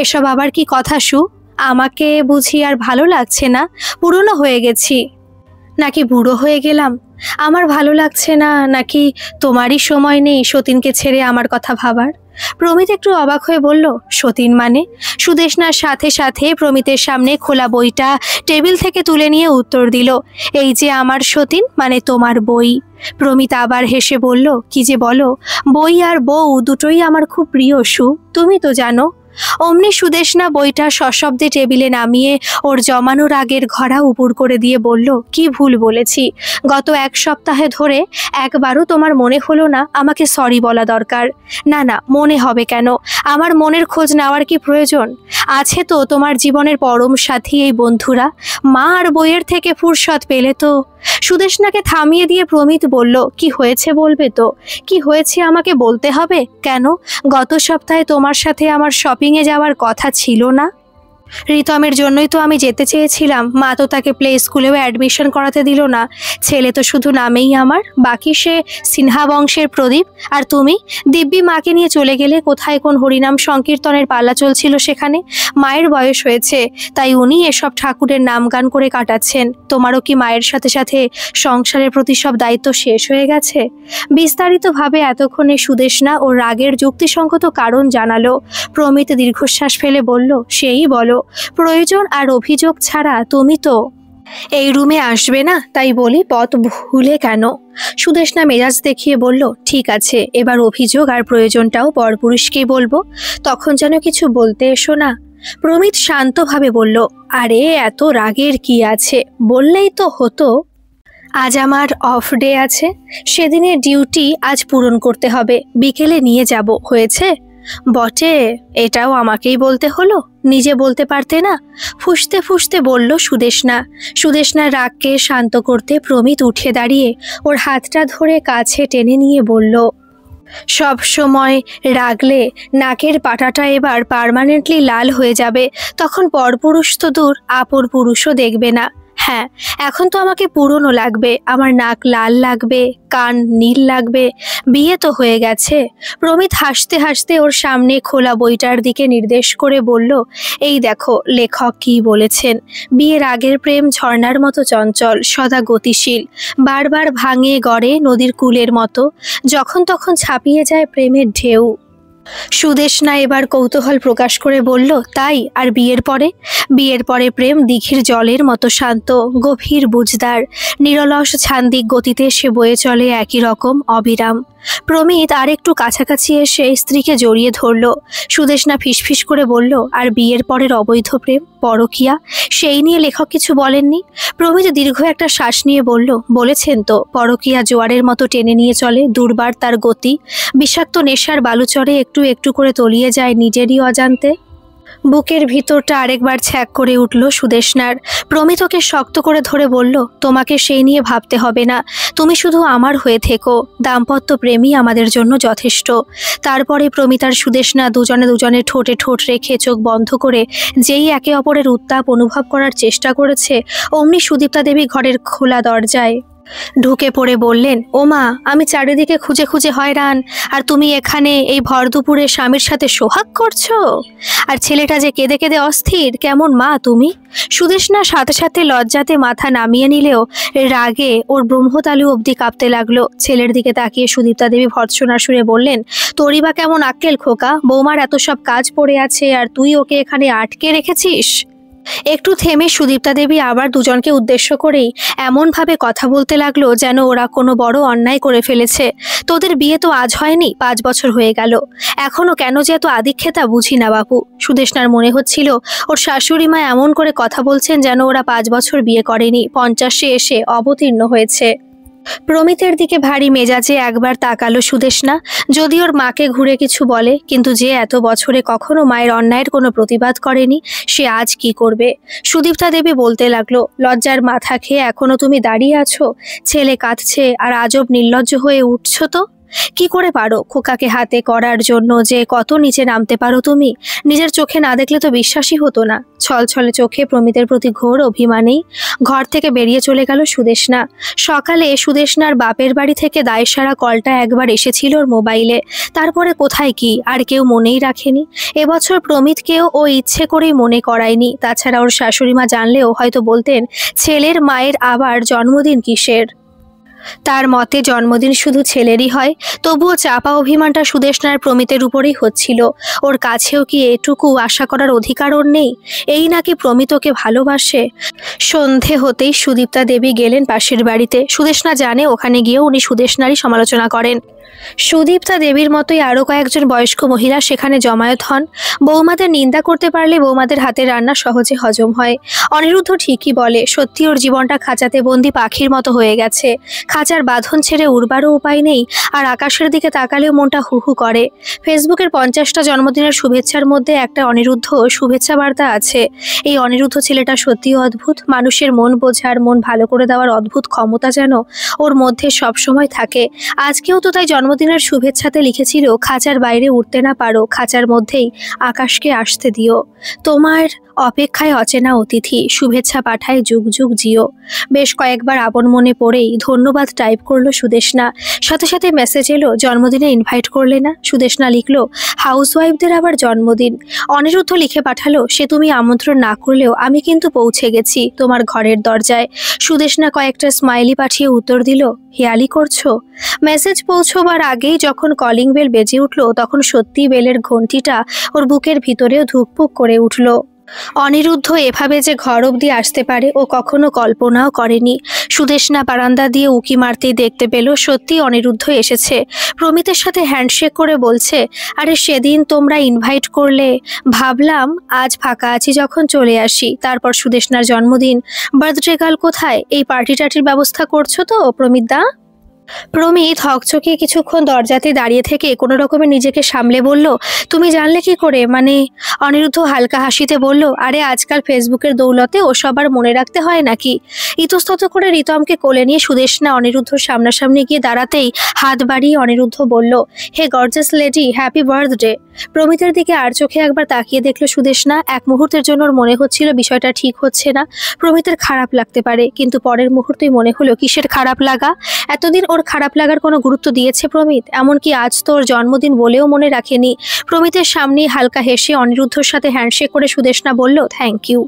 এসব আবার কি কথা সু? আমাকে বুঝি আর ভালো লাগছে না? পুরনো হয়ে গেছি নাকি বুড়ো হয়ে গেলাম? আমার ভালো লাগছে না নাকি তোমারই সময় নেই সতীনকে ছেড়ে আমার কথা ভাবার? প্রমিত একটু অবাক হয়ে বলল, সতীন মানে? সুদেষ্ণার সাথে সাথে প্রমিতের সামনে খোলা বইটা টেবিল থেকে তুলে নিয়ে উত্তর দিল, এই যে আমার সতীন মানে তোমার বই। প্রমিত আবার হেসে বলল, কি যে বলো, বই আর বউ দুটোই আমার খুব প্রিয় সু, তুমি তো জানো। অমনি সুদেষ্ণা বইটা সশব্দে টেবিলে নামিয়ে ওর জমানো রাগের ঘড়া উপুড় করে দিয়ে বলল, কি ভুল বলেছি। গত এক সপ্তাহে ধরে একবারও তোমার মনে হলো না আমাকে সরি বলা দরকার? না না, মনে হবে কেন? আমার মনের খোঁজ নেওয়ার কি প্রয়োজন? আছে তো তোমার জীবনের পরম সাথী এই বন্ধুরা। মা আর বইয়ের থেকে ফুরসত পেলে তো। সুদেষ্ণাকে থামিয়ে দিয়ে প্রমিত বলল, কি হয়েছে বলবে তো? কি হয়েছে আমাকে বলতে হবে কেন? গত সপ্তাহে তোমার সাথে আমার শপিংয়ে যাওয়ার কথা ছিল না? রিতমের জন্যই তো আমি যেতে চেয়েছিলাম, মা তো তাকে প্লে স্কুলেও অ্যাডমিশন করাতে দিল না। ছেলে তো শুধু নামেই আমার, বাকি সে সিনহা বংশের প্রদীপ। আর তুমি দিব্যি মাকে নিয়ে চলে গেলে কোথায় কোন হরিনাম সংকীর্তনের পালা চলছিল সেখানে। মায়ের বয়স হয়েছে, তাই উনি এসব ঠাকুরের নাম গান করে কাটাচ্ছেন। তোমারও কি মায়ের সাথে সাথে সংসারের প্রতি সব দায়িত্ব শেষ হয়ে গেছে? বিস্তারিতভাবে এতক্ষণে সুদেষ্ণা ও রাগের যুক্তিসঙ্গত কারণ জানালো। প্রমিত দীর্ঘশ্বাস ফেলে বলল, সেই বলো, প্রয়োজন আর অভিযোগ ছাড়া তুমি তো এই রুমে আসবে না, তাই বলি পথ ভুলে কেন? সুদেষ্ণা মেজাজ দেখিয়ে বলল, ঠিক আছে, এবার অভিযোগ আর প্রয়োজনটাও পরপুরুষকেই বলবো, তখন যেন কিছু বলতে এসো না। প্রমিত শান্তভাবে বলল, আরে এত রাগের কি আছে, বললেই তো হতো। আজ আমার অফ ডে আছে, সেদিনের ডিউটি আজ পূরণ করতে হবে, বিকেলে নিয়ে যাব, হয়েছে? বটে, এটাও আমাকেই বলতে হলো, নিজে বলতে পারতে না? ফুঁসতে ফুঁসতে বলল সুদেষ্ণা। সুদেষ্ণার রাগকে শান্ত করতে প্রমিত উঠে দাঁড়িয়ে ওর হাতটা ধরে কাছে টেনে নিয়ে বলল, সব সময় রাগলে নাকের পাটাটা এবার পার্মানেন্টলি লাল হয়ে যাবে, তখন পরপুরুষ তো দূর, আপর পুরুষও দেখবে না। হ্যাঁ, এখন তো আমাকে পুরনো লাগবে, আমার নাক লাল লাগবে, কান নীল লাগবে, বিয়ে তো হয়ে গেছে। প্রমিত হাসতে হাসতে ওর সামনে খোলা বইটার দিকে নির্দেশ করে বলল, এই দেখো লেখক কি বলেছেন। বিয়ের আগের প্রেম ঝর্ণার মতো চঞ্চল, সদা গতিশীল, বারবার ভাঙে গড়ে নদীর কূলের মতো, যখন তখন ছাপিয়ে যায় প্রেমের ঢেউ। সুদেষ্ণা এবার কৌতূহল প্রকাশ করে বলল, তাই? আর বিয়ের পরে? বিয়ের পরে প্রেম দিঘির জলের মতো শান্ত, গভীর, বুঝদার, নিরলস ছান্দিক গতিতে সে বয়ে চলে একই রকম অবিরাম। প্রমিত আর একটু কাছাকাছি এসে স্ত্রীকে জড়িয়ে ধরল। সুদেষ্ণা ফিসফিস করে বলল, আর বিয়ের পরের অবৈধ প্রেম, পরকীয়া, সেই নিয়ে লেখক কিছু বলেননি? প্রমিত দীর্ঘ একটা শ্বাস নিয়ে বলল, বলেছেন তো, পরকীয়া জোয়ারের মতো টেনে নিয়ে চলে, দুর্বার তার গতি, বিষাক্ত নেশার বালুচরে একটু একটু করে তলিয়ে যায় নিজেরই অজান্তে। বুকের ভিতরটা আরেকবার ছ্যাক করে উঠল সুদেষ্ণার। প্রমিত ওকে শক্ত করে ধরে বলল, তোমাকে সেই নিয়ে ভাবতে হবে না, তুমি শুধু আমার হয়ে থেকো, দাম্পত্য প্রেমই আমাদের জন্য যথেষ্ট। তারপরে প্রমিত আর সুদেষ্ণা দুজনে দুজনের ঠোঁটে ঠোঁট রেখে চোখ বন্ধ করে যেই একে অপরের উত্তাপ অনুভব করার চেষ্টা করেছে, অমনি সুদীপ্তা দেবী ঘরের খোলা দরজায় ঢুকে পড়ে বললেন, ওমা, আমি চারিদিকে খুঁজে খুঁজে হয়রান, আর তুমি এখানে এই ভর দুপুরে স্বামীর সাথে সোহাগ করছো? আর ছেলেটা যে কেঁদে কেঁদে অস্থির, কেমন মা তুমি? সুদেষ্ণা সাথে সাথে লজ্জাতে মাথা নামিয়ে নিলেও রাগে ওর ব্রহ্মতালু অবধি কাঁপতে লাগলো। ছেলের দিকে তাকিয়ে সুদীপ্তা দেবী ভর্ৎসনার সুরে বললেন, তোরই বা কেমন আক্কেল খোকা, বৌমার এত সব কাজ পড়ে আছে আর তুই ওকে এখানে আটকে রেখেছিস? একটু থেমে সুদীপ্তা দেবী আবার দুজনকে উদ্দেশ্য করেই এমনভাবে কথা বলতে লাগলো যেন ওরা কোনো বড় অন্যায় করে ফেলেছে। তোদের বিয়ে তো আজ হয়নি, 5 বছর হয়ে গেল, এখনো কেন যে এত আদিক্ষেতা বুঝি না বাপু। সুদেষ্ণার মনে হচ্ছিল ওর শাশুড়ি মা এমন করে কথা বলছেন যেন ওরা 5 বছর বিয়ে করেনি, 50-এ এসে অবতীর্ণ হয়েছে। প্রমিতের দিকে ভারী মেজাজে একবার তাকালো সুদেষ্ণা, যদি ওর মাকে ঘুরে কিছু বলে, কিন্তু যে এত বছরে কখনো মায়ের অন্যায়ের কোনো প্রতিবাদ করেনি, সে আজ কি করবে? সুদীপ্তা দেবী বলতে লাগলো, লজ্জার মাথা খেয়ে এখনো তুমি দাঁড়িয়ে আছো? ছেলে কাঁদছে আর আজব নির্লজ্জ হয়ে উঠছো তো? কি করে পারো খোকাকে হাতে করার জন্য যে কত নিচে নামতে পারো তুমি? নিজের চোখে না দেখলে তো বিশ্বাসই হতো না। ছলছলে চোখে প্রমিতের প্রতি ঘোর অভিমানেই ঘর থেকে বেরিয়ে চলে গেল সুদেষ্ণা। সকালে সুদেষ্ণার বাপের বাড়ি থেকে দায়সারা কলটা একবার এসেছিল ওর মোবাইলে, তারপরে কোথায় কি আর কেউ মনেই রাখেনি। এবছর প্রমিতকেও ও ইচ্ছে করেই মনে করায়নি। তাছাড়া ওর শাশুড়িমা জানলেও হয়তো বলতেন, ছেলের মায়ের আবার জন্মদিন কিসের? তার মতে জন্মদিন শুধু ছেলেরই হয়। তবুও চাপা অভিমানটা সুদেষ্ণার প্রমিতের উপরেই হচ্ছিল। ওর কাছেও কি এটুকু আশা করার অধিকার ওর নেই? এই নাকি প্রমিত ওকে ভালোবাসে? সন্ধে হতেই সুদীপ্তা দেবী গেলেন পাশের বাড়িতে। সুদেষ্ণা জানে ওখানে গিয়েও উনি সুদেষ্ণারই সমালোচনা করেন। সুদীপ্তা দেবীর মতোই আরও কয়েকজন বয়স্ক মহিলা সেখানে জমায়েত হন। বৌমাদের নিন্দা করতে পারলে বৌমাদের হাতের রান্না সহজে হজম হয়। অনিরুদ্ধ ঠিকই বলে, সত্যি ওর জীবনটা খাঁচাতে বন্দি পাখির মতো হয়ে গেছে। খাঁচার বাঁধন ছেড়ে উড়বারও উপায় নেই, আর আকাশের দিকে তাকালেও মনটা হু হু করে। ফেসবুকের 50টা জন্মদিনের শুভেচ্ছার মধ্যে একটা অনিরুদ্ধ শুভেচ্ছা বার্তা আছে। এই অনিরুদ্ধ ছেলেটা সত্যিই অদ্ভুত। মানুষের মন বোঝার, মন ভালো করে দেওয়ার অদ্ভুত ক্ষমতা যেন ওর মধ্যে সবসময় থাকে। আজকেও তো তাই জন্মদিনের শুভেচ্ছাতে লিখেছিল, খাঁচার বাইরে উঠতে না পারো, খাঁচার মধ্যেই আকাশকে আসতে দিও, তোমার অপেক্ষায় অচেনা অতিথি, শুভেচ্ছা পাঠায় যুগ যুগ জিও। বেশ কয়েকবার আপন মনে পড়েই ধন্যবাদ টাইপ করলো সুদেষ্ণা। সাথে সাথে মেসেজ এলো, জন্মদিনে ইনভাইট করলে না? সুদেষ্ণা লিখলো, হাউসওয়াইফদের আবার জন্মদিন? অনিরুদ্ধ লিখে পাঠালো, সে তুমি আমন্ত্রণ না করলেও আমি কিন্তু পৌঁছে গেছি তোমার ঘরের দরজায়। সুদেষ্ণা কয়েকটা স্মাইলি পাঠিয়ে উত্তর দিল, হেয়ালি করছো? মেসেজ পৌঁছবার আগেই যখন কলিং বেল বেজে উঠল, তখন সত্যি বেলের ঘণ্টিটা ওর বুকের ভিতরেও ধুকপুক করে উঠল। অনিরুদ্ধ এভাবে যে ঘর অবধি আসতে পারে ও কখনো কল্পনাও করেনি। সুদেষ্ণা বারান্দা দিয়ে উকি মারতেই দেখতে পেল সত্যি অনিরুদ্ধ এসেছে। প্রমিতের সাথে হ্যান্ডশেক করে বলছে, আরে সেদিন তোমরা ইনভাইট করলে, ভাবলাম আজ ফাঁকা আছি যখন চলে আসি। তারপর সুদেষ্ণার জন্মদিন, বার্থডে গার্ল কোথায়? এই পার্টি টার্টির ব্যবস্থা করছো তো প্রমিত দা? প্রমিত হকচকিয়ে কিছুক্ষণ দরজাতে দাঁড়িয়ে থেকে কোনো রকমে নিজেকে সামলে বলল, তুমি জানলে কি করে? মানে? অনিরুদ্ধ হালকা হাসিতে বলল, আরে আজকাল ফেসবুকের দৌলতে ও সবার মনে রাখতে হয় নাকি? ইতস্তত করে রিতমকে কোলে নিয়ে সুদেষ্ণা অনিরুদ্ধর সামনাসামনি গিয়ে দাঁড়াতেই হাত বাড়িয়ে অনিরুদ্ধ বলল, হে গর্জাস লেডি, হ্যাপি বার্থডে। প্রমিতের দিকে আর চোখে একবার তাকিয়ে দেখল সুদেষ্ণা। এক মুহূর্তের জন্য ওর মনে হচ্ছিল বিষয়টা ঠিক হচ্ছে না, প্রমিতের খারাপ লাগতে পারে, কিন্তু পরের মুহূর্তেই মনে হলো কিসের খারাপ লাগা? এতদিন ওর খারাপ লাগার কোনো গুরুত্ব দিয়েছে প্রমিত? এমনকি আজ তো ওর জন্মদিন বলেও মনে রাখেনি। প্রমিতের সামনেই হালকা হেসে অনিরুদ্ধর সাথে হ্যান্ডশেক করে সুদেষ্ণা বলল, থ্যাংক ইউ।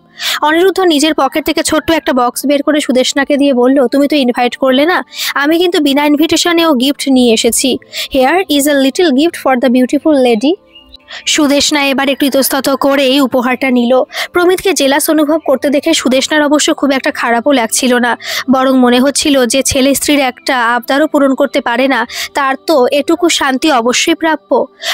অনিরুদ্ধ নিজের পকেট থেকে ছোট্ট একটা বক্স বের করে সুদেষ্ণাকে দিয়ে বলল, তুমি তো ইনভাইট করলে না, আমি কিন্তু বিনা ইনভিটেশনেও গিফট নিয়ে এসেছি। Hair is a little gift for the beautiful lady. Sudeshna এবার একটু ইতস্তত করে এই উপহারটা নিল। প্রমিতকে জেলাস অনুভব করতে দেখে সুদেষ্ণার অবশ্য খুব একটা খারাপও লাগছিল না, বরং মনে হচ্ছিল যে ছেলে স্ত্রীর একটা আবদারও পূরণ করতে পারে না, তার তো এটুকু শান্তি অবশ্যই প্রাপ্য।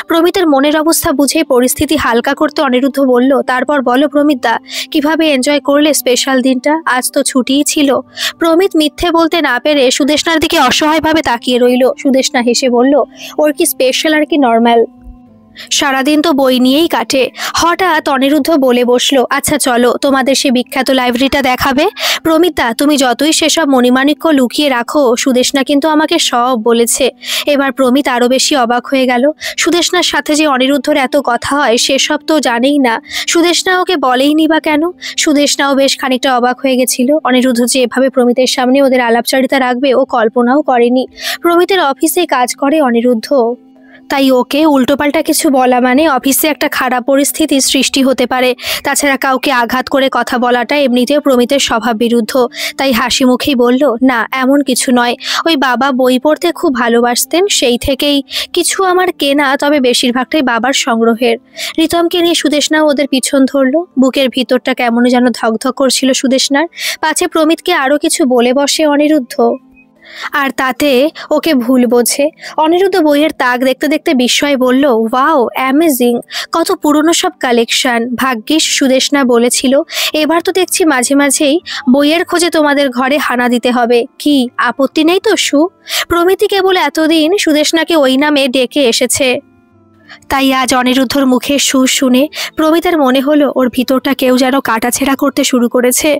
প্রমিতের মনের অবস্থা বুঝে পরিস্থিতি হালকা করতে অনিরুদ্ধ বলল, তারপর বলো প্রমিত দা, কিভাবে এনজয় করলে স্পেশাল দিনটা? আজ তো ছুটিই ছিল। প্রমিত মিথ্যে বলতে না পেরে সুদেষ্ণার দিকে অসহায়ভাবে তাকিয়ে রইল। সুদেষ্ণা হেসে বলল, ওর কি স্পেশাল আর কি নর্মাল? সারাদিন তো বই নিয়েই কাটে। হঠাৎ অনিরুদ্ধ বলে বসলো, আচ্ছা চলো তোমাদের সে বিখ্যাত লাইব্রেরিটা দেখাবে। প্রমিতা, তুমি যতই সেসব মণিমাণিক্য লুকিয়ে রাখো, সুদেষ্ণা কিন্তু আমাকে সব বলেছে। এবার প্রমিত আরো বেশি অবাক হয়ে গেল। সুদেষ্ণার সাথে যে অনিরুদ্ধর এত কথা হয় সেসব তো জানেই না, সুদেষ্ণা ওকে বলেইনি বা কেন? সুদেষ্ণাও বেশ খানিকটা অবাক হয়ে গেছিল। অনিরুদ্ধ যে এভাবে প্রমিতের সামনে ওদের আলাপচারিতা রাখবে ও কল্পনাও করেনি। প্রমিতের অফিসে কাজ করে অনিরুদ্ধ, তাই ওকে উল্টোপাল্টা কিছু বলা মানে অফিসে একটা খারাপ পরিস্থিতির সৃষ্টি হতে পারে। তাছাড়া কাউকে আঘাত করে কথা বলাটা এমনিতেও প্রমিতের স্বভাব বিরুদ্ধ। তাই হাসি মুখেই বলল, না এমন কিছু নয়, ওই বাবা বই পড়তে খুব ভালোবাসতেন, সেই থেকেই কিছু আমার কেনা, তবে বেশিরভাগটাই বাবার সংগ্রহের। রিতমকে নিয়ে সুদেষ্ণাও ওদের পিছন ধরলো। বুকের ভিতরটা কেমন যেন ধকধক করছিল সুদেষ্ণার, পাছে প্রমিতকে আরও কিছু বলে বসে অনিরুদ্ধ আর তাতে ওকে ভুল বোঝে। অনিরুদ্ধ বইয়ের তাক দেখতে দেখতে বিস্ময়ে বলল, ওয়াও অ্যামেজিং, কত পুরনো সব কালেকশন। ভাগ্যিস সুদেষ্ণা বলেছিল, এবার তো দেখছি মাঝে মাঝেই বইয়ের খোঁজে তোমাদের ঘরে হানা দিতে হবে। কি আপত্তি নেই তো সু? প্রমিতি কেবল এতদিন সুদেষ্ণাকে ওই নামে ডেকে এসেছে, তাই আজ অনিরুদ্ধর মুখে সুর শুনে প্রমিতার মনে হলো ওর ভিতরটা কেউ যেন কাটাছেঁড়া করতে শুরু করেছে।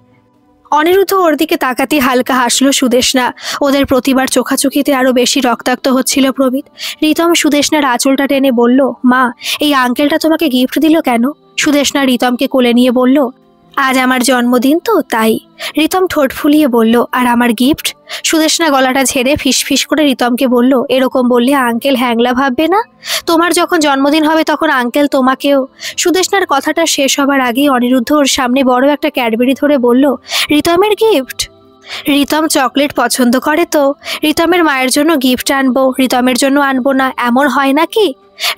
অনিরুদ্ধ ওর দিকে তাকাতেই হালকা হাসলো সুদেষ্ণা। ওদের প্রতিবার চোখাচোখিতে আরো বেশি রক্তাক্ত হচ্ছিল প্রমিত। রিতম সুদেষ্ণার আঁচলটা টেনে বলল, মা এই আঙ্কেলটা তোমাকে গিফট দিল কেন? সুদেষ্ণা রিতমকে কোলে নিয়ে বলল, আজ আমার জন্মদিন তো তাই। রিতম ঠোঁট ফুলিয়ে বলল, আর আমার গিফট? সুদেষ্ণা গলাটা ঝেড়ে ফিসফিস করে রিতমকে বলল, এরকম বললে আঙ্কেল হ্যাংলা ভাববে না? তোমার যখন জন্মদিন হবে তখন আঙ্কেল তোমাকেও। সুদেষ্ণার কথাটা শেষ হবার আগেই অনিরুদ্ধ ওর সামনে বড় একটা ক্যাডবেরি ধরে বলল, রিতমের গিফট? রিতম চকলেট পছন্দ করে তো। রিতমের মায়ের জন্য গিফট আনবো, রিতমের জন্য আনবো না, এমন হয় নাকি?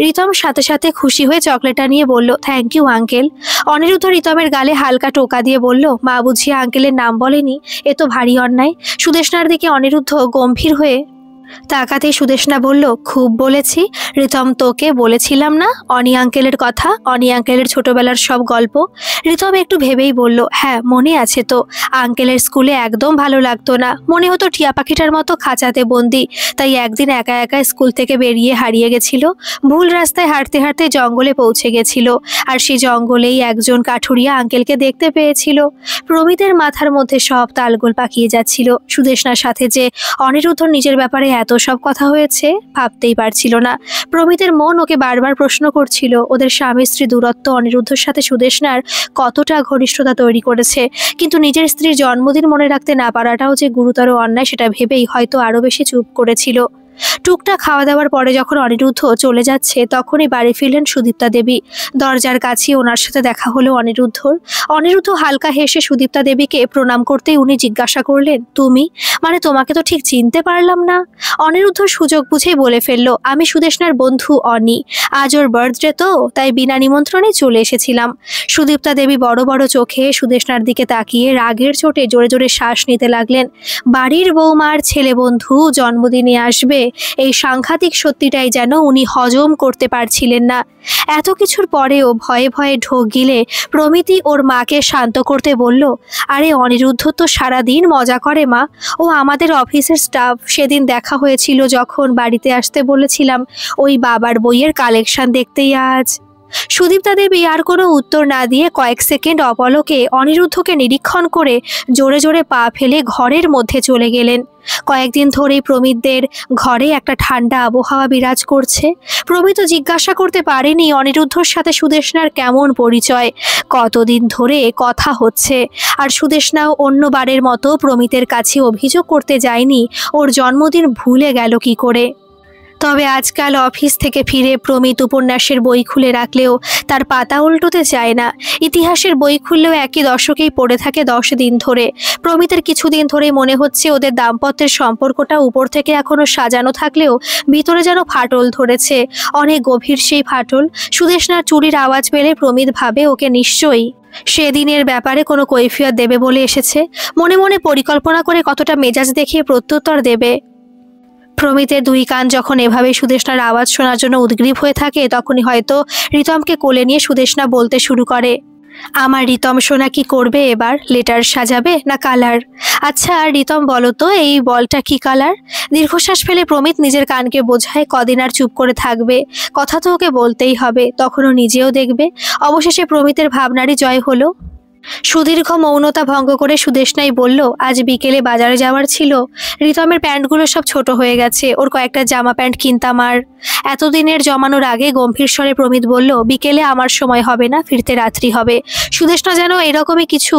রিতম সাথে সাথে খুশি হয়ে চকলেটটা নিয়ে বলল, থ্যাংক ইউ আঙ্কেল। অনিরুদ্ধ রিতমের গালে হালকা টোকা দিয়ে বলল, মা বুঝিয়ে আঙ্কেলের নাম বলেনি, এ তো ভারী অন্যায়। সুদেষ্ণার দিকে অনিরুদ্ধ গম্ভীর হয়ে তাকাতেই সুদেষ্ণা বলল, খুব বলেছি। রিতম তোকে বলেছিলাম না অনি আঙ্কেলের কথা, অনি আঙ্কেলের ছোটবেলার সব গল্প? রিতম একটু ভেবেই বলল, হ্যাঁ মনে আছে তো। আঙ্কেলের স্কুলে একদম ভালো লাগতো না, মনে হতো টিয়া পাখিটার মতো খাঁচাতে বন্দি। তাই একদিন একা একা স্কুল থেকে বেরিয়ে হারিয়ে গেছিল, ভুল রাস্তায় হাঁটতে হাঁটতে জঙ্গলে পৌঁছে গেছিল, আর সেই জঙ্গলেই একজন কাঠুরিয়া আঙ্কেলকে দেখতে পেয়েছিল। প্রমিতের মাথার মধ্যে সব তালগোল পাকিয়ে যাচ্ছিল। সুদেষ্ণার সাথে যে অনিরুদ্ধ নিজের ব্যাপারে এত সব কথা হয়েছে ভাবতেই পারছিল না। প্রমিতের মন ওকে বারবার প্রশ্ন করছিল, ওদের স্বামী স্ত্রী দূরত্ব অনিরুদ্ধর সাথে সুদেষ্ণার কতটা ঘনিষ্ঠতা তৈরি করেছে। কিন্তু নিজের স্ত্রীর জন্মদিন মনে রাখতে না পারাটাও যে গুরুতর অন্যায় সেটা ভেবেই হয়তো আরো বেশি চুপ করেছিল। টুকটাক খাওয়া দাওয়ার পরে যখন অনিরুদ্ধ চলে যাচ্ছে তখনই বাড়ি ফিরলেন সুদীপ্তা দেবী। দরজার কাছে ওনার সাথে দেখা হলো অনিরুদ্ধর। অনিরুদ্ধ হালকা হেসে সুদীপ্তা দেবীকে প্রণাম করতেই উনি জিজ্ঞাসা করলেন, তুমি? মানে তোমাকে তো ঠিক চিনতে পারলাম না। অনিরুদ্ধ সুযোগ বুঝেই বলে ফেললো, আমি সুদেষ্ণার বন্ধু অনি, আজ ওর বার্থডে তো তাই বিনা নিমন্ত্রণে চলে এসেছিলাম। সুদীপ্তা দেবী বড় বড় চোখে সুদেষ্ণার দিকে তাকিয়ে রাগের চোটে জোরে জোরে শ্বাস নিতে লাগলেন। বাড়ির বৌমার ছেলে বন্ধু জন্মদিনে আসবে, এই সাংঘাতিক সত্যিটাই যেন উনি হজম করতে পারছিলেন না। এত কিছুর পরেও ভয়ে ভয়ে ঢোক গিলে প্রমিতি ওর মাকে শান্ত করতে বলল, আরে অনিরুদ্ধ তো সারাদিন মজা করে মা, ও আমাদের অফিসের স্টাফ। সেদিন দেখা হয়েছিল যখন বাড়িতে আসতে বলেছিলাম ওই বাবার বইয়ের কালেকশন দেখতেই আজ। সুদীপ্তা দেবী আর কোনো উত্তর না দিয়ে কয়েক সেকেন্ড অপলকে অনিরুদ্ধকে নিরীক্ষণ করে জোরে জোরে পা ফেলে ঘরের মধ্যে চলে গেলেন। কয়েকদিন ধরেই প্রমিতদের ঘরে একটা ঠান্ডা আবহাওয়া বিরাজ করছে। প্রমিত জিজ্ঞাসা করতে পারেনি অনিরুদ্ধর সাথে সুদেষ্ণার কেমন পরিচয়, কতদিন ধরে কথা হচ্ছে। আর সুদেষ্ণাও অন্যবারের মতো প্রমিতের কাছে অভিযোগ করতে যায়নি ওর জন্মদিন ভুলে গেল কি করে। তবে আজকাল অফিস থেকে ফিরে প্রমিত উপন্যাসের বই খুলে রাখলেও তার পাতা উল্টোতে চায় না। ইতিহাসের বই খুললেও একই দশকেই পড়ে থাকে 10 দিন ধরে। প্রমিতের কিছুদিন ধরেই মনে হচ্ছে ওদের দাম্পত্যের সম্পর্কটা উপর থেকে এখনো সাজানো থাকলেও ভিতরে যেন ফাটল ধরেছে, অনেক গভীর সেই ফাটল। সুদেষ্ণার চুরির আওয়াজ পেলে প্রমিত ভাবে ওকে নিশ্চয়ই সেদিনের ব্যাপারে কোনো কৈফিয়ত দেবে বলে এসেছে। মনে মনে পরিকল্পনা করে কতটা মেজাজ দেখিয়ে প্রত্যুত্তর দেবে। প্রমিতের দুই কান যখন এভাবে সুদেষ্ণার আওয়াজ শোনার জন্য উদ্গ্রীব হয়ে থাকে তখনই হয়তো রিতমকে কোলে নিয়ে সুদেষ্ণা বলতে শুরু করে, আমার রিতম সোনা কি করবে এবার? লেটার সাজাবে না কালার? আচ্ছা রিতম বলো তো, এই বলটা কি কালার? দীর্ঘশ্বাস ফেলে প্রমিত নিজের কানকে বোঝায় কদিন আর চুপ করে থাকবে, কথা তো ওকে বলতেই হবে, তখনও নিজেও দেখবে। অবশেষে প্রমিতের ভাবনারই জয় হলো। সুদীর্ঘ মৌনতা ভঙ্গ করে সুদেশনাই বলল, আজ বিকেলে বাজারে যাওয়ার ছিল। রিতমের প্যান্টগুলো সব ছোট হয়ে গেছে, ওর কয়েকটা জামা প্যান্ট কিনতাম। আর এতদিনের জমানোর আগে গম্ভীর স্বরে প্রমিত বলল, বিকেলে আমার সময় হবে না, ফিরতে রাত্রি হবে। সুদেশনা যেন এরকমই কিছু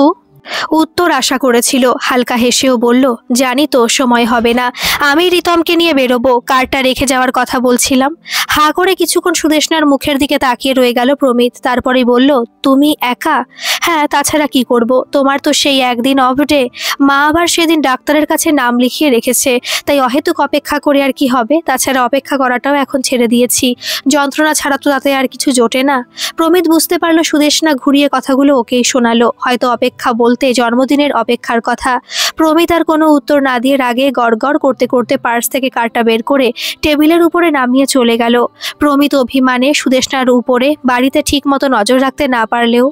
উত্তর আশা করেছিল, হালকা হেসেও বলল, জানি তো সময় হবে না, আমি রিতমকে নিয়ে বেরোবো, কারটা রেখে যাওয়ার কথা বলছিলাম। হা করে কিছুক্ষণ সুদেশনার মুখের দিকে তাকিয়ে রয়ে গেল প্রমিত, তারপরেই বলল, তুমি একা? হ্যাঁ, তাছাড়া কি করব, তোমার তো সেই একদিন অফ ডে, মা আবার সেদিন ডাক্তারের কাছে নাম লিখিয়ে রেখেছে, তাই অহেতুক অপেক্ষা করে আর কি হবে, তাছাড়া অপেক্ষা করাটাও এখন ছেড়ে দিয়েছি, যন্ত্রণা ছাড়া তো তাতে আর কিছু জোটে না। প্রমিত বুঝতে পারলো সুদেশনা ঘুরিয়ে কথাগুলো ওকেই শোনালো, হয়তো অপেক্ষা বলতে জন্মদিনের অপেক্ষার কথা। প্রমিত আর কোনো উত্তর না দিয়ে রাগে গড়গড় করতে করতে পার্স থেকে কার্ডটা বের করে টেবিলের উপরে নামিয়ে চলে গেল। প্রমিত অভিমানে সুদেশনার উপরে বাড়িতে ঠিক মতো নজর রাখতে না পারলেও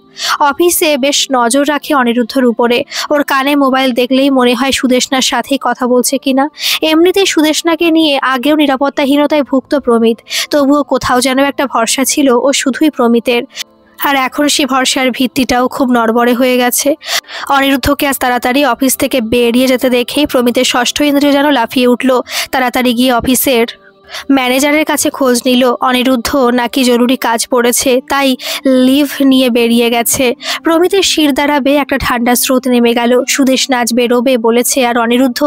অফিসে বেশ নজর রাখে অনিরুদ্ধর উপরে। ওর কানে মোবাইল দেখলেই মনে হয় সুদেশনার সাথেই কথা বলছে কিনা। এমনিতেই সুদেশনাকে নিয়ে আগেও নিরাপত্তাহীনতায় ভুগত প্রমিত, তবুও কোথাও যেন একটা ভরসা ছিল ও শুধুই প্রমিতের। আর এখন সে ভরসার ভিত্তিটাও খুব নড়বড়ে হয়ে গেছে। অনিরুদ্ধকে আজ তাড়াতাড়ি অফিস থেকে বেরিয়ে যেতে দেখেই প্রমিতের ষষ্ঠ ইন্দ্রিয় যেন লাফিয়ে উঠল। তাড়াতাড়ি গিয়ে অফিসের ম্যানেজারের কাছে খোঁজ নিল, অনিরুদ্ধ নাকি জরুরি কাজ পড়েছে, তাই লিভ নিয়ে বেরিয়ে গেছে। প্রমিতের শির দ্বারা বেয়ে একটা ঠান্ডা স্রোত নেমে গেল। সুদেশনা আজ বেরোবে বলেছে আর অনিরুদ্ধ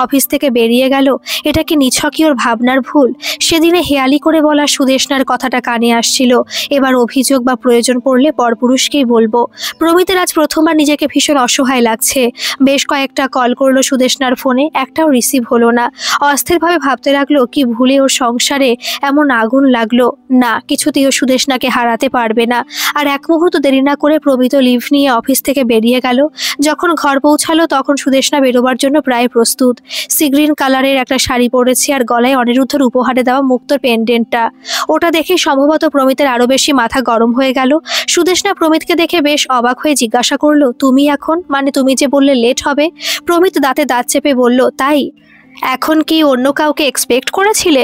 অফিস থেকে বেরিয়ে গেল। এটা কি নিছকই ওর ভাবনার ভুল? সেদিনে হেয়ালি করে বলা সুদেশনার কথাটা কানে আসছিল, এবার অভিযোগ বা প্রয়োজন পড়লে পরপুরুষকেই বলবো। প্রমিতের আজ প্রথমবার নিজেকে ভীষণ অসহায় লাগছে। বেশ কয়েকটা কল করলো সুদেশনার ফোনে, একটাও রিসিভ হলো না। অস্থিরভাবে ভাবতে লাগলো, কি ভুলে ওর সংসারে এমন আগুন লাগলো। না, কিছুতেই ও সুদেশনাকে হারাতে পারবে না। আর এক মুহূর্ত দেরি না করে প্রমিত লিভ নিয়ে অফিস থেকে বেরিয়ে গেল। যখন ঘর পৌঁছালো তখন সুদেশনা বেরোবার জন্য প্রায় প্রস্তুত। সি গ্রিন কালারের একটা শাড়ি পরেছে আর গলায় অনিরুদ্ধর উপহারে দেওয়া মুক্তোর পেন্ডেন্টটা। ওটা দেখে সম্ভবত প্রমিতের আরো বেশি মাথা গরম হয়ে গেল। সুদেশনা প্রমিতকে দেখে বেশ অবাক হয়ে জিজ্ঞাসা করলো, তুমি এখন, মানে তুমি যে বললে লেট হবে? প্রমিত দাঁতে দাঁত চেপে বলল, তাই এখন কি অন্য কাউকে এক্সপেক্ট করেছিলে?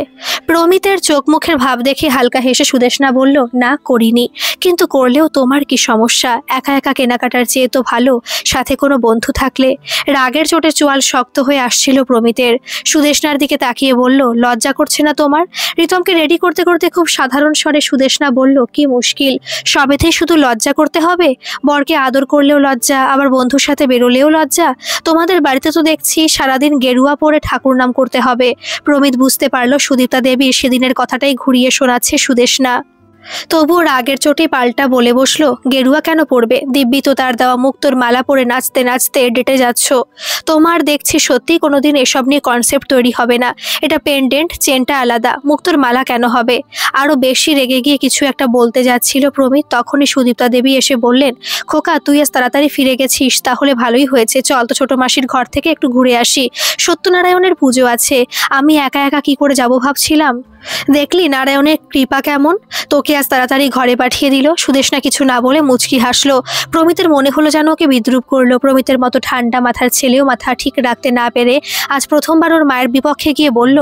প্রমিতের চোখ মুখের ভাব দেখে হালকা হেসে সুদেশনা বলল, না করিনি, কিন্তু করলেও তোমার কি সমস্যা? একা একা কেনাকাটার চেয়ে তো ভালো সাথে কোনো বন্ধু থাকলে। রাগের চোটে চোয়াল শক্ত হয়ে আসছিল প্রমিতের। সুদেশনার দিকে তাকিয়ে বলল, লজ্জা করছে না তোমার? রিতমকে রেডি করতে করতে খুব সাধারণ স্বরে সুদেশনা বলল, কি মুশকিল, সবেতেই শুধু লজ্জা করতে হবে? বরকে আদর করলেও লজ্জা, আবার বন্ধুর সাথে বেরোলেও লজ্জা। তোমাদের বাড়িতে তো দেখছি সারাদিন গেরুয়া পরে ঠাকুর নাম করতে হবে। প্রমিত বুঝতে পারল সুদীপ্তা দেবীর সেদিনের কথাটাই ঘুরিয়ে শোনাচ্ছে সুদেশনা। তবুও রাগের চোটে পাল্টা বলে বসলো, গেরুয়া কেন পড়বে? দিব্যি তো তার দেওয়া মুক্তোর মালা পরে নাচতে নাচতে ডেটে যাচ্ছ। তোমার দেখছি সত্যি কোনোদিন এসব নিয়ে কনসেপ্ট তৈরি হবে না। এটা পেন্ডেন্ট, চেনটা আলাদা, মুক্তোর মালা কেন হবে? আরো বেশি রেগে গিয়ে কিছু একটা বলতে যাচ্ছিল প্রমিত, তখনই সুদীপ্তা দেবী এসে বললেন, খোকা তুই আজ তাড়াতাড়ি ফিরে গেছিস, তাহলে ভালোই হয়েছে, চল তো ছোট মাসির ঘর থেকে একটু ঘুরে আসি, সত্যনারায়ণের পুজো আছে, আমি একা একা কি করে যাব ভাবছিলাম। দেখলি নারায়ণের কৃপা কেমন, তোকে আজ তাড়াতাড়ি ঘরে পাঠিয়ে দিল। সুদেশনা কিছু না বলে মুচকি হাসলো। প্রমিতের মনে হলো যেন ওকে বিদ্রুপ করলো। প্রমিতের মতো ঠান্ডা মাথার ছেলেও মাথা ঠিক রাখতে না পেরে আজ প্রথমবার ওর মায়ের বিপক্ষে গিয়ে বলল,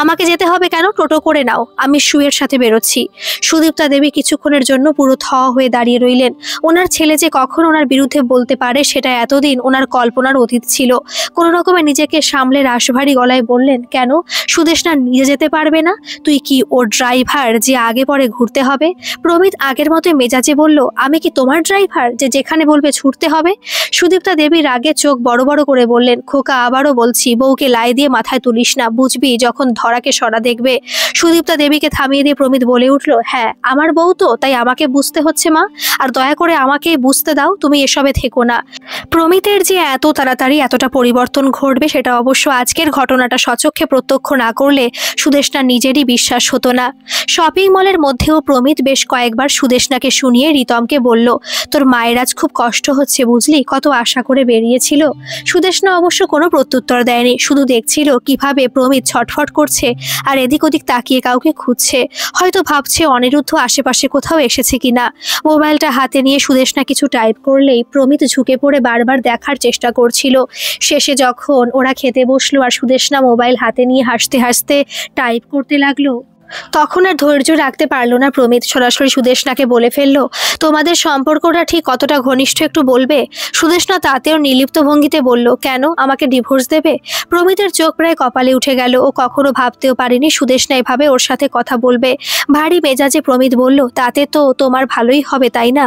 আমাকে যেতে হবে কেন? টোটো করে নাও, আমি শুয়ের সাথে বেরোচ্ছি। সুদীপ্তা দেবী কিছুক্ষণের জন্য পুরো থ হয়ে দাঁড়িয়ে রইলেন। ওনার ছেলে যে কখন ওনার বিরুদ্ধে বলতে পারে সেটা এতদিন ওনার কল্পনার অতীত ছিল। কোনো রকমে নিজেকে সামলে রাশভারী গলায় বললেন, কেন সুদেশনা নিজে যেতে পারবে না? তুই কি ওর ড্রাইভার যে আগে পরে ঘুরতে হবে? প্রমিত আগের মতো মেজাজে বলল, আমি কি তোমার ড্রাইভার যে যেখানে বলবে ছুটতে হবে? সুদীপ্তা দেবী রাগে চোখ বড় বড় করে বললেন, খোকা আবারও বলছি, বউকে লাই দিয়ে মাথায় তুলিস না, বুঝবি যখন ধরাকে সরা দেখবে। সুদীপ্তা দেবীকে থামিয়ে দিয়ে প্রমিত বলে উঠল, হ্যাঁ আমার বউ তো, তাই আমাকে বুঝতে হচ্ছে মা, আর দয়া করে আমাকে বুঝতে দাও, তুমি এসবে থেকো না। প্রমিতের যে এত তাড়াতাড়ি এতটা পরিবর্তন ঘটবে সেটা অবশ্য আজকের ঘটনাটা সচক্ষে প্রত্যক্ষ না করলে সুদেশনা নিজেরই বিশ্বাস হতো না। শপিং মলের মধ্যেও প্রমিত বেশ কয়েকবার সুদেষ্ণাকে শুনিয়ে রিতমকে বলল, তোর মায়ের আজ খুব কষ্ট হচ্ছে বুঝলি, কত আশা করে বেরিয়েছিল। সুদেষ্ণা অবশ্য কোনো প্রত্যুত্তর দেয়নি, শুধু দেখছিল কিভাবে প্রমিত ছটফট করছে আর এদিক ওদিক তাকিয়ে কাউকে খুঁজছে। হয়তো ভাবছে অনিরুদ্ধ আশেপাশে কোথাও এসেছে কিনা। মোবাইলটা হাতে নিয়ে সুদেষ্ণা কিছু টাইপ করলেই প্রমিত ঝুঁকে পড়ে বারবার দেখার চেষ্টা করছিল। শেষে যখন ওরা খেতে বসলো আর সুদেষ্ণা মোবাইল হাতে নিয়ে হাসতে হাসতে টাইপ করতে লাগলো, তখন আর ধৈর্য রাখতে পারলো না প্রমিত। সরাসরি সুদেষ্ণাকে বলে ফেললো, তোমাদের সম্পর্কটা ঠিক কতটা ঘনিষ্ঠ একটু বলবে? সুদেষ্ণা তাতেও নির্লিপ্ত ভঙ্গিতে বলল, কেন, আমাকে ডিভোর্স দেবে? প্রমিতের চোখ প্রায় কপালে উঠে গেল। ও কখনো ভাবতেও পারেনি সুদেষ্ণা এভাবে ওর সাথে কথা বলবে। ভারী মেজাজে প্রমিত বলল, তাতে তো তোমার ভালোই হবে তাই না?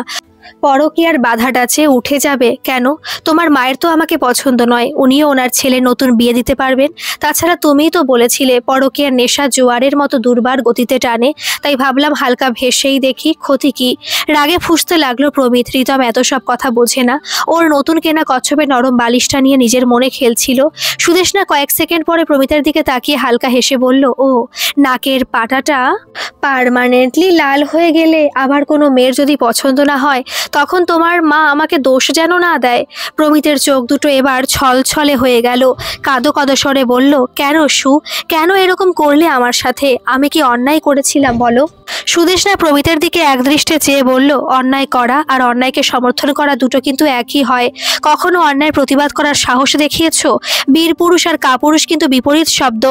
পরকীয়ার বাধাটা চেয়ে উঠে যাবে কেন? তোমার মায়ের তো আমাকে পছন্দ নয়, উনিও ওনার ছেলে নতুন বিয়ে দিতে পারবেন। তাছাড়া তুমিই তো বলেছিলে পরকীয়ার নেশা জোয়ারের মতো দুর্বার গতিতে টানে, তাই ভাবলাম হালকা ভেসেই দেখি, ক্ষতি কি? রাগে ফুঁসতে লাগলো প্রমিত। রিতম এত সব কথা বোঝে না। ওর নতুন কেনা কচ্ছপের নরম বালিশটা নিয়ে নিজের মনে খেলছিল। সুদেষ্ণা কয়েক সেকেন্ড পরে প্রমিতের দিকে তাকিয়ে হালকা হেসে বলল, ও, নাকের পাটাটা পার্মানেন্টলি লাল হয়ে গেলে আবার কোনো মেয়ের যদি পছন্দ না হয় তখন তোমার মা আমাকে দোষ যেন না দেয়। প্রমিতের চোখ দুটো এবার ছলছলে হয়ে গেল। কাঁদো কাঁদো স্বরে বলল, কেন সু, কেন এরকম করলে আমার সাথে? আমি কি অন্যায় করেছিলাম বলো? সুদেষ্ণা প্রমিতের দিকে একদৃষ্টে চেয়ে বলল, অন্যায় করা আর অন্যায়কে সমর্থন করা দুটো কিন্তু একই হয়। কখনো অন্যায়ের প্রতিবাদ করার সাহস দেখিয়েছো? বীর পুরুষ আর কাপুরুষ কিন্তু বিপরীত শব্দ।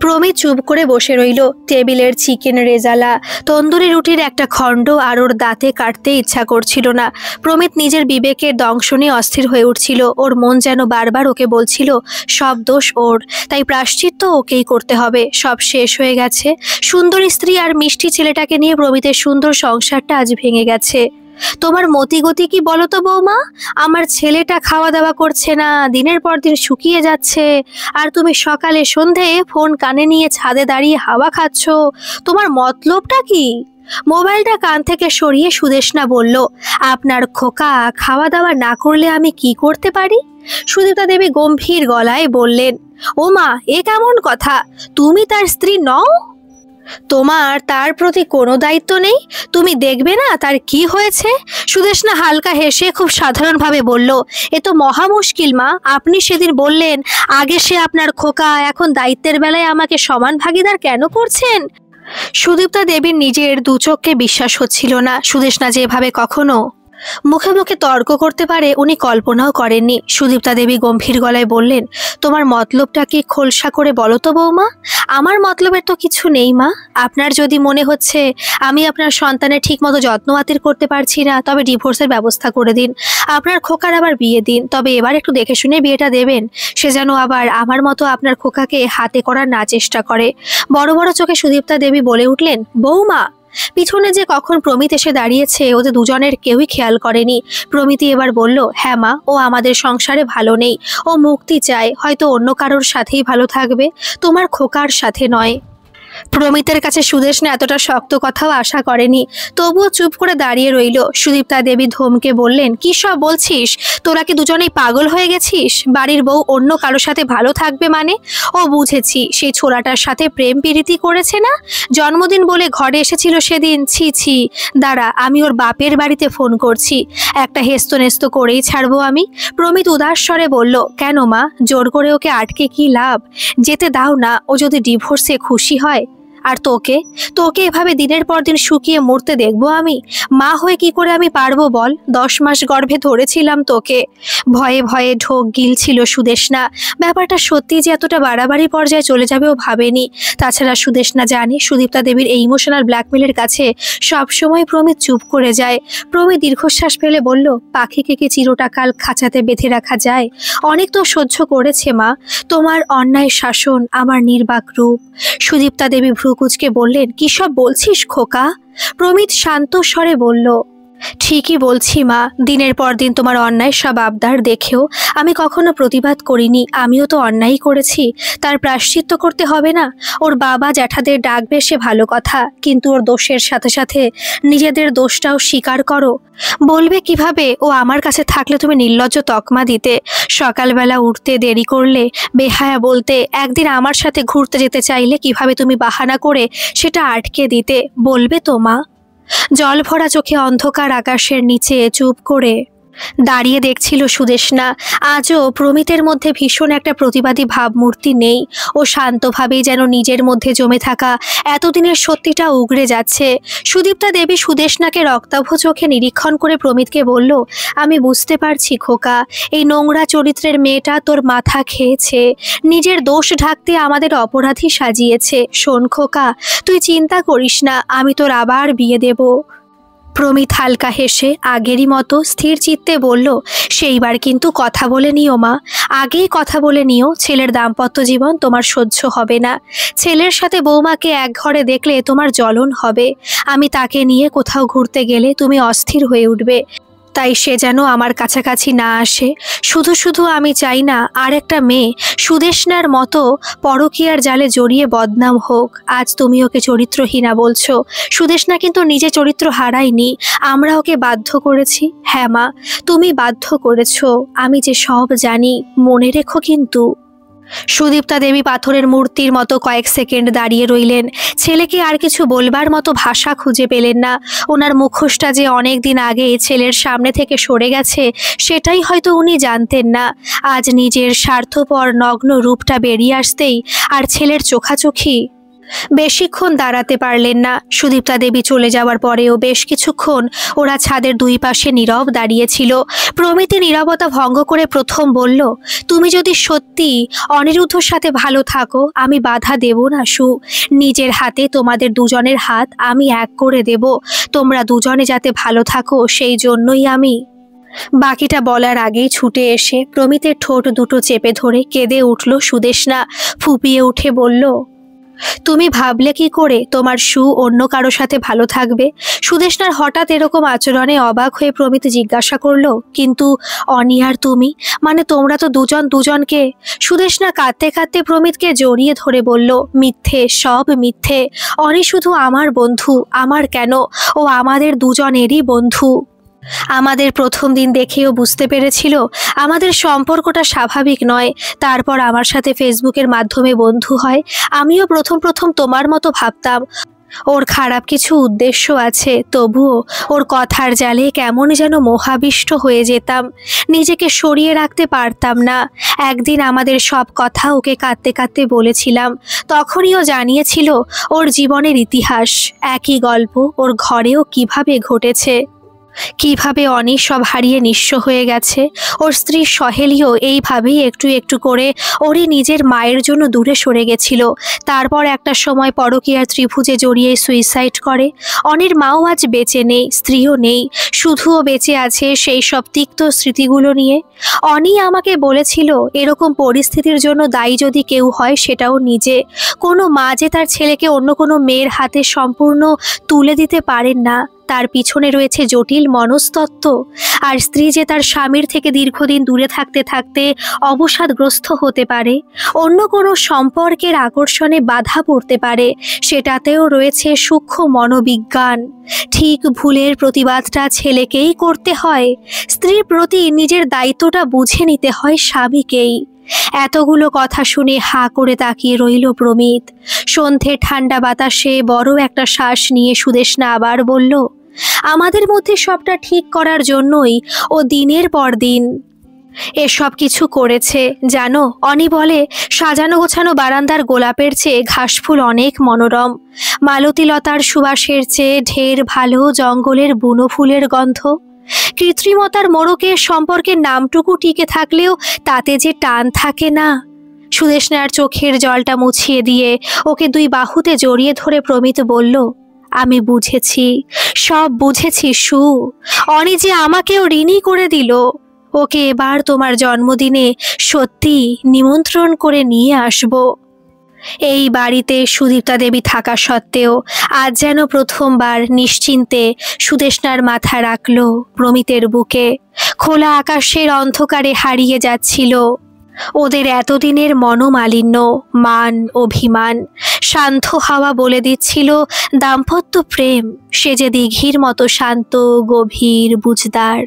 প্রমিত চুপ করে বসে রইল। টেবিলের চিকেন রেজালা তন্দুরি রুটির একটা খণ্ড আর ওর দাঁতে কাটতে ইচ্ছা করছিল না। প্রমিত নিজের বিবেকের দংশনে অস্থির হয়ে উঠছিল। ওর মন যেন বারবার ওকে বলছিল সব দোষ ওর, তাই প্রায়শ্চিত্ত ওকেই করতে হবে। সব শেষ হয়ে গেছে। সুন্দর স্ত্রী আর মিষ্টি ছেলেটাকে নিয়ে প্রমিতের সুন্দর সংসারটা আজ ভেঙে গেছে। তোমার মতিগতি কি বলো তো বৌমা? আমার ছেলেটা খাওয়া দাওয়া করছে না, দিনের পর দিন শুকিয়ে যাচ্ছে, আর তুমি সকালে সন্ধে ফোন কানে নিয়ে ছাদে দাঁড়িয়ে হাওয়া খাচ্ছ। তোমার মতলবটা কি? মোবাইলটা কান থেকে সরিয়ে সুদেষ্ণা বলল, আপনার খোকা খাওয়া দাওয়া না করলে আমি কি করতে পারি? সুদীপ্তা দেবী গম্ভীর গলায় বললেন, ও মা, এ কেমন কথা? তুমি তার স্ত্রী নও? তোমার তার প্রতি কোনো দায়িত্ব নেই? তুমি দেখবে না তার কি হয়েছে? সুদেষ্ণা হালকা হেসে খুব সাধারণভাবে বলল, এ তো মহা মুশকিল মা। আপনি সেদিন বললেন আগে সে আপনার খোকা, এখন দায়িত্বের বেলায় আমাকে সমান ভাগীদার কেন করছেন? সুদীপ্তা দেবীর নিজের দু চোখকে বিশ্বাস হচ্ছিল না। সুদেষ্ণা যেভাবে কখনো মুখে মুখে তর্ক করতে পারে উনি কল্পনাও করেননি। সুদীপ্তা দেবী গম্ভীর গলায় বললেন, তোমার মতলবটা কি খোলসা করে বলো তো বৌমা? আমার মতলবের তো কিছু নেই মা। আপনার যদি মনে হচ্ছে আমি আপনার সন্তানের ঠিকমতো যত্ন আতির করতে পারছি না, তবে ডিভোর্সের ব্যবস্থা করে দিন। আপনার খোকার আবার বিয়ে দিন, তবে এবার একটু দেখে শুনে বিয়েটা দেবেন। সে যেন আবার আমার মতো আপনার খোকাকে হাতে করার না চেষ্টা করে। বড় বড় চোখে সুদীপ্তা দেবী বলে উঠলেন, বৌমা। পিছনে যে কখন প্রমিত এসে দাঁড়িয়েছে ওদের দুজনের কেউই খেয়াল করেনি। প্রমিতি এবার বলল, হ্যাঁ মা, ও আমাদের সংসারে ভালো নেই। ও মুক্তি চায়, হয়তো অন্য কারোর সাথেই ভালো থাকবে, তোমার খোকার সাথে নয়। প্রমিতের কাছে সুদেষ্ণা এতটা শক্ত কথাও আশা করেনি, তবুও চুপ করে দাঁড়িয়ে রইল। সুদীপ্তা দেবী ধমকে বললেন, কি সব বলছিস? তোরা কি দুজনেই পাগল হয়ে গেছিস? বাড়ির বউ অন্য কারোর সাথে ভালো থাকবে মানে? ও বুঝেছি, সেই ছোড়াটার সাথে প্রেম প্রীতি করেছে না? জন্মদিন বলে ঘরে এসেছিল সেদিন। ছি ছি, দাঁড়া, আমি ওর বাপের বাড়িতে ফোন করছি, একটা হেস্তনেস্ত করেই ছাড়বো আমি। প্রমিত উদাস স্বরে বলল, কেন মা, জোর করে ওকে আটকে কি লাভ? যেতে দাও না, ও যদি ডিভোর্সে খুশি হয়। আর তোকে তোকে এভাবে দিনের পর দিন শুকিয়ে মরতে দেখবো আমি? মা হয়ে কি করে আমি পারবো বল? 10 মাস গর্ভে ধরেছিলাম তোকে। ভয়ে ভয়ে ঢোক গিলছিল সুদেষ্ণা। ব্যাপারটা সত্যি যে এতটা বাড়াবাড়ি পর্যায়ে চলে যাবে ও ভাবেনি। তাছাড়া সুদেষ্ণা জানে সুদীপ্তা দেবীর এই ইমোশনাল ব্ল্যাকমেলের কাছে সবসময় প্রমিত চুপ করে যায়। প্রমিত দীর্ঘশ্বাস ফেলে বলল, পাখিকে কি চিরটাকাল খাঁচাতে বেঁধে রাখা যায়? অনেক তো সহ্য করেছে মা, তোমার অন্যায় শাসন, আমার নির্বাক রূপ। সুদীপ্তা দেবী ভ্রুকুচকে বললেন, কি সব বলছিস খোকা? প্রমিত শান্ত স্বরে বলল, ঠিকই বলছি মা, দিনের পর দিন তোমার অন্যায় সব আবদার দেখেও আমি কখনো প্রতিবাদ করিনি। আমিও তো অন্যায় করেছি, তার প্রায়শ্চিত্ত করতে হবে না? ওর বাবা জ্যাঠাদের ডাকবে সে ভালো কথা, কিন্তু ওর দোষের সাথে সাথে নিজেদের দোষটাও স্বীকার করো। বলবে কিভাবে ও আমার কাছে থাকলে তুমি নির্লজ্জ তকমা দিতে, সকালবেলা উঠতে দেরি করলে বেহায়া বলতে, একদিন আমার সাথে ঘুরতে যেতে চাইলে কিভাবে তুমি বাহানা করে সেটা আটকে দিতে? বলবে তো মা? জল ভরা চোখে অন্ধকার আকাশের নিচে চুপ করে দাঁড়িয়ে দেখছিল সুদেষ্ণা। আজও প্রমিতের মধ্যে ভীষণ একটা প্রতিবাদী ভাবমূর্তি নেই। ও শান্তভাবেই যেন নিজের মধ্যে জমে থাকা এতদিনের সত্যিটা উগড়ে যাচ্ছে। সুদীপ্তা দেবী সুদেষ্ণাকে রক্তাভ চোখে নিরীক্ষণ করে প্রমিতকে বলল, আমি বুঝতে পারছি খোকা, এই নোংরা চরিত্রের মেয়েটা তোর মাথা খেয়েছে, নিজের দোষ ঢাকতে আমাদের অপরাধী সাজিয়েছে। শোন খোকা, তুই চিন্তা করিস না, আমি তোর আবার বিয়ে দেব। প্রমিত হালকা হেসে আগেরই মতো স্থির চিত্তে বলল, সেইবার কিন্তু কথা বলে নিও মা, আগেই কথা বলে নিও, ছেলের দাম্পত্য জীবন তোমার সহ্য হবে না। ছেলের সাথে বৌমাকে এক ঘরে দেখলে তোমার জ্বলন হবে। আমি তাকে নিয়ে কোথাও ঘুরতে গেলে তুমি অস্থির হয়ে উঠবে। তাই সে যেন আমার কাছাকাছি না আসে। শুধু শুধু আমি চাই না আর একটা মেয়ে সুদেষ্ণার মতো পরকীয়ার জালে জড়িয়ে বদনাম হোক। আজ তুমি ওকে চরিত্রহীনা বলছো, সুদেষ্ণা কিন্তু নিজে চরিত্র হারায়নি, আমরা ওকে বাধ্য করেছি। হ্যাঁ মা, তুমি বাধ্য করেছো, আমি যে সব জানি, মনে রেখো কিন্তু। সুদীপ্তা দেবী পাথরের মূর্তির মতো কয়েক সেকেন্ড দাঁড়িয়ে রইলেন। ছেলেকে আর কিছু বলবার মতো ভাষা খুঁজে পেলেন না। ওনার মুখোশটা যে অনেক দিন আগে ছেলের সামনে থেকে সরে গেছে সেটাই হয়তো উনি জানতেন না। আজ নিজের স্বার্থপর নগ্ন রূপটা বেরিয়ে আসতেই আর ছেলের চোখাচোখি বেশিক্ষণ দাঁড়াতে পারলেন না। সুদীপ্তা দেবী চলে যাওয়ার পরেও বেশ কিছুক্ষণ ওরা ছাদের দুই পাশে নীরব দাঁড়িয়েছিল। প্রমিতি নীরবতা ভঙ্গ করে প্রথম বলল, তুমি যদি সত্যি অনিরুদ্ধর সাথে ভালো থাকো, আমি বাধা দেব না সু। নিজের হাতে তোমাদের দুজনের হাত আমি এক করে দেব। তোমরা দুজনে যাতে ভালো থাকো সেই জন্যই আমি। বাকিটা বলার আগেই ছুটে এসে প্রমিতের ঠোঁট দুটো চেপে ধরে কেঁদে উঠল সুদেষ্ণা। ফুপিয়ে উঠে বলল, তুমি ভাবলে কি করে তোমার সু অন্য কারো সাথে ভালো থাকবে? সুদেষ্ণার হঠাৎ এরকম আচরণে অবাক হয়ে প্রমিত জিজ্ঞাসা করলো, কিন্তু অনি আর তুমি, মানে তোমরা তো দুজন দুজনকে। সুদেষ্ণা কাঁদতে কাঁদতে প্রমিতকে জড়িয়ে ধরে বলল, মিথ্যে, সব মিথ্যে। অনি শুধু আমার বন্ধু, আমার কেন, ও আমাদের দুজনেরই বন্ধু। আমাদের প্রথম দিন দেখেও বুঝতে পেরেছিল আমাদের সম্পর্কটা স্বাভাবিক নয়। তারপর আমার সাথে ফেসবুকের মাধ্যমে বন্ধু হয়। আমিও প্রথম প্রথম তোমার মতো ভাবতাম ওর খারাপ কিছু উদ্দেশ্য আছে, তবুও ওর কথার জালে কেমন যেন মোহাবিষ্ট হয়ে যেতাম, নিজেকে সরিয়ে রাখতে পারতাম না। একদিন আমাদের সব কথা ওকে কাঁদতে কাঁদতে বলেছিলাম, তখনই ও জানিয়েছিল ওর জীবনের ইতিহাস। একই গল্প ওর ঘরেও কিভাবে ঘটেছে, কিভাবে অনি সব হারিয়ে নিঃস্ব হয়ে গেছে। ওর স্ত্রী সহেলিও এইভাবেই একটু একটু করে ওরই নিজের মায়ের জন্য দূরে সরে গেছিল। তারপর একটা সময় পরকীয়ার ত্রিভুজে জড়িয়ে সুইসাইড করে। অনির মাও আজ বেঁচে নেই, স্ত্রীও নেই, শুধুও বেঁচে আছে সেই সব তিক্ত স্মৃতিগুলো নিয়ে। অনি আমাকে বলেছিল, এরকম পরিস্থিতির জন্য দায়ী যদি কেউ হয় সেটাও নিজে। কোনো মা যে তার ছেলেকে অন্য কোনো মেয়ের হাতে সম্পূর্ণ তুলে দিতে পারেন না, তার পিছনে রয়েছে জটিল মনস্তত্ত্ব। আর স্ত্রী যে তার স্বামীর থেকে দীর্ঘদিন দূরে থাকতে থাকতে অবসাদগ্রস্ত হতে পারে, অন্য কোনো সম্পর্কের আকর্ষণে বাধা পড়তে পারে, সেটাতেও রয়েছে সূক্ষ্ম মনোবিজ্ঞান। ঠিক ভুলের প্রতিবাদটা ছেলেকেই করতে হয়, স্ত্রীর প্রতি নিজের দায়িত্বটা বুঝে নিতে হয় স্বামীকেই। এতগুলো কথা শুনে হা করে তাকিয়ে রইল প্রমিত। সন্ধ্যে ঠান্ডা বাতাসে বড় একটা শ্বাস নিয়ে সুদেষ্ণা আবার বলল, আমাদের মধ্যে সবটা ঠিক করার জন্যই ও দিনের পর দিন এসব কিছু করেছে। জানো, অনি বলে সাজানো গোছানো বারান্দার গোলাপের চেয়ে ঘাসফুল অনেক মনোরম, মালতীলতার সুবাসের চেয়ে ঢের ভালো জঙ্গলের বুনো ফুলের গন্ধ। কৃত্রিমতার মোড়কে সম্পর্কের নামটুকু টিকে থাকলেও তাতে যে টান থাকে না। সুদেষ্ণার চোখের জলটা মুছিয়ে দিয়ে ওকে দুই বাহুতে জড়িয়ে ধরে প্রমিত বলল, আমি বুঝেছি, সব বুঝেছি সু। অনি যে আমাকেও ঋণী করে দিল। ওকে এবার তোমার জন্মদিনে সত্যি নিমন্ত্রণ করে নিয়ে আসব। এই বাড়িতে সুদীপ্তা দেবী থাকা সত্ত্বেও আজ যেন প্রথমবার নিশ্চিন্তে সুদেষ্ণার মাথা রাখল প্রমিতের বুকে। খোলা আকাশের অন্ধকারে হারিয়ে যাচ্ছিল ওদের এতদিনের মনোমালিন্য, মান, অভিমান। শান্ত হাওয়া বলে দিচ্ছিল দাম্পত্য প্রেম সে যে দিঘির মতো শান্ত, গভীর, বুঝদার।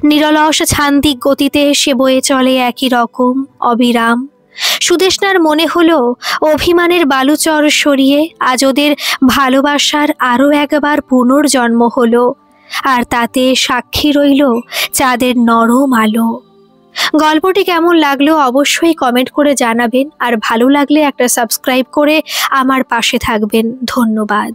নিরলস ছান্দিক গতিতে সে বয়ে চলে একই রকম, অবিরাম। সুদেষ্ণার মনে হলো অভিমানের বালুচর সরিয়ে আজ ওদের ভালোবাসার আরও একবার পুনর্জন্ম হলো, আর তাতে সাক্ষী রইল চাঁদের নরম আলো। গল্পটি কেমন লাগলো অবশ্যই কমেন্ট করে জানাবেন, আর ভালো লাগলে একটা সাবস্ক্রাইব করে আমার পাশে থাকবেন। ধন্যবাদ।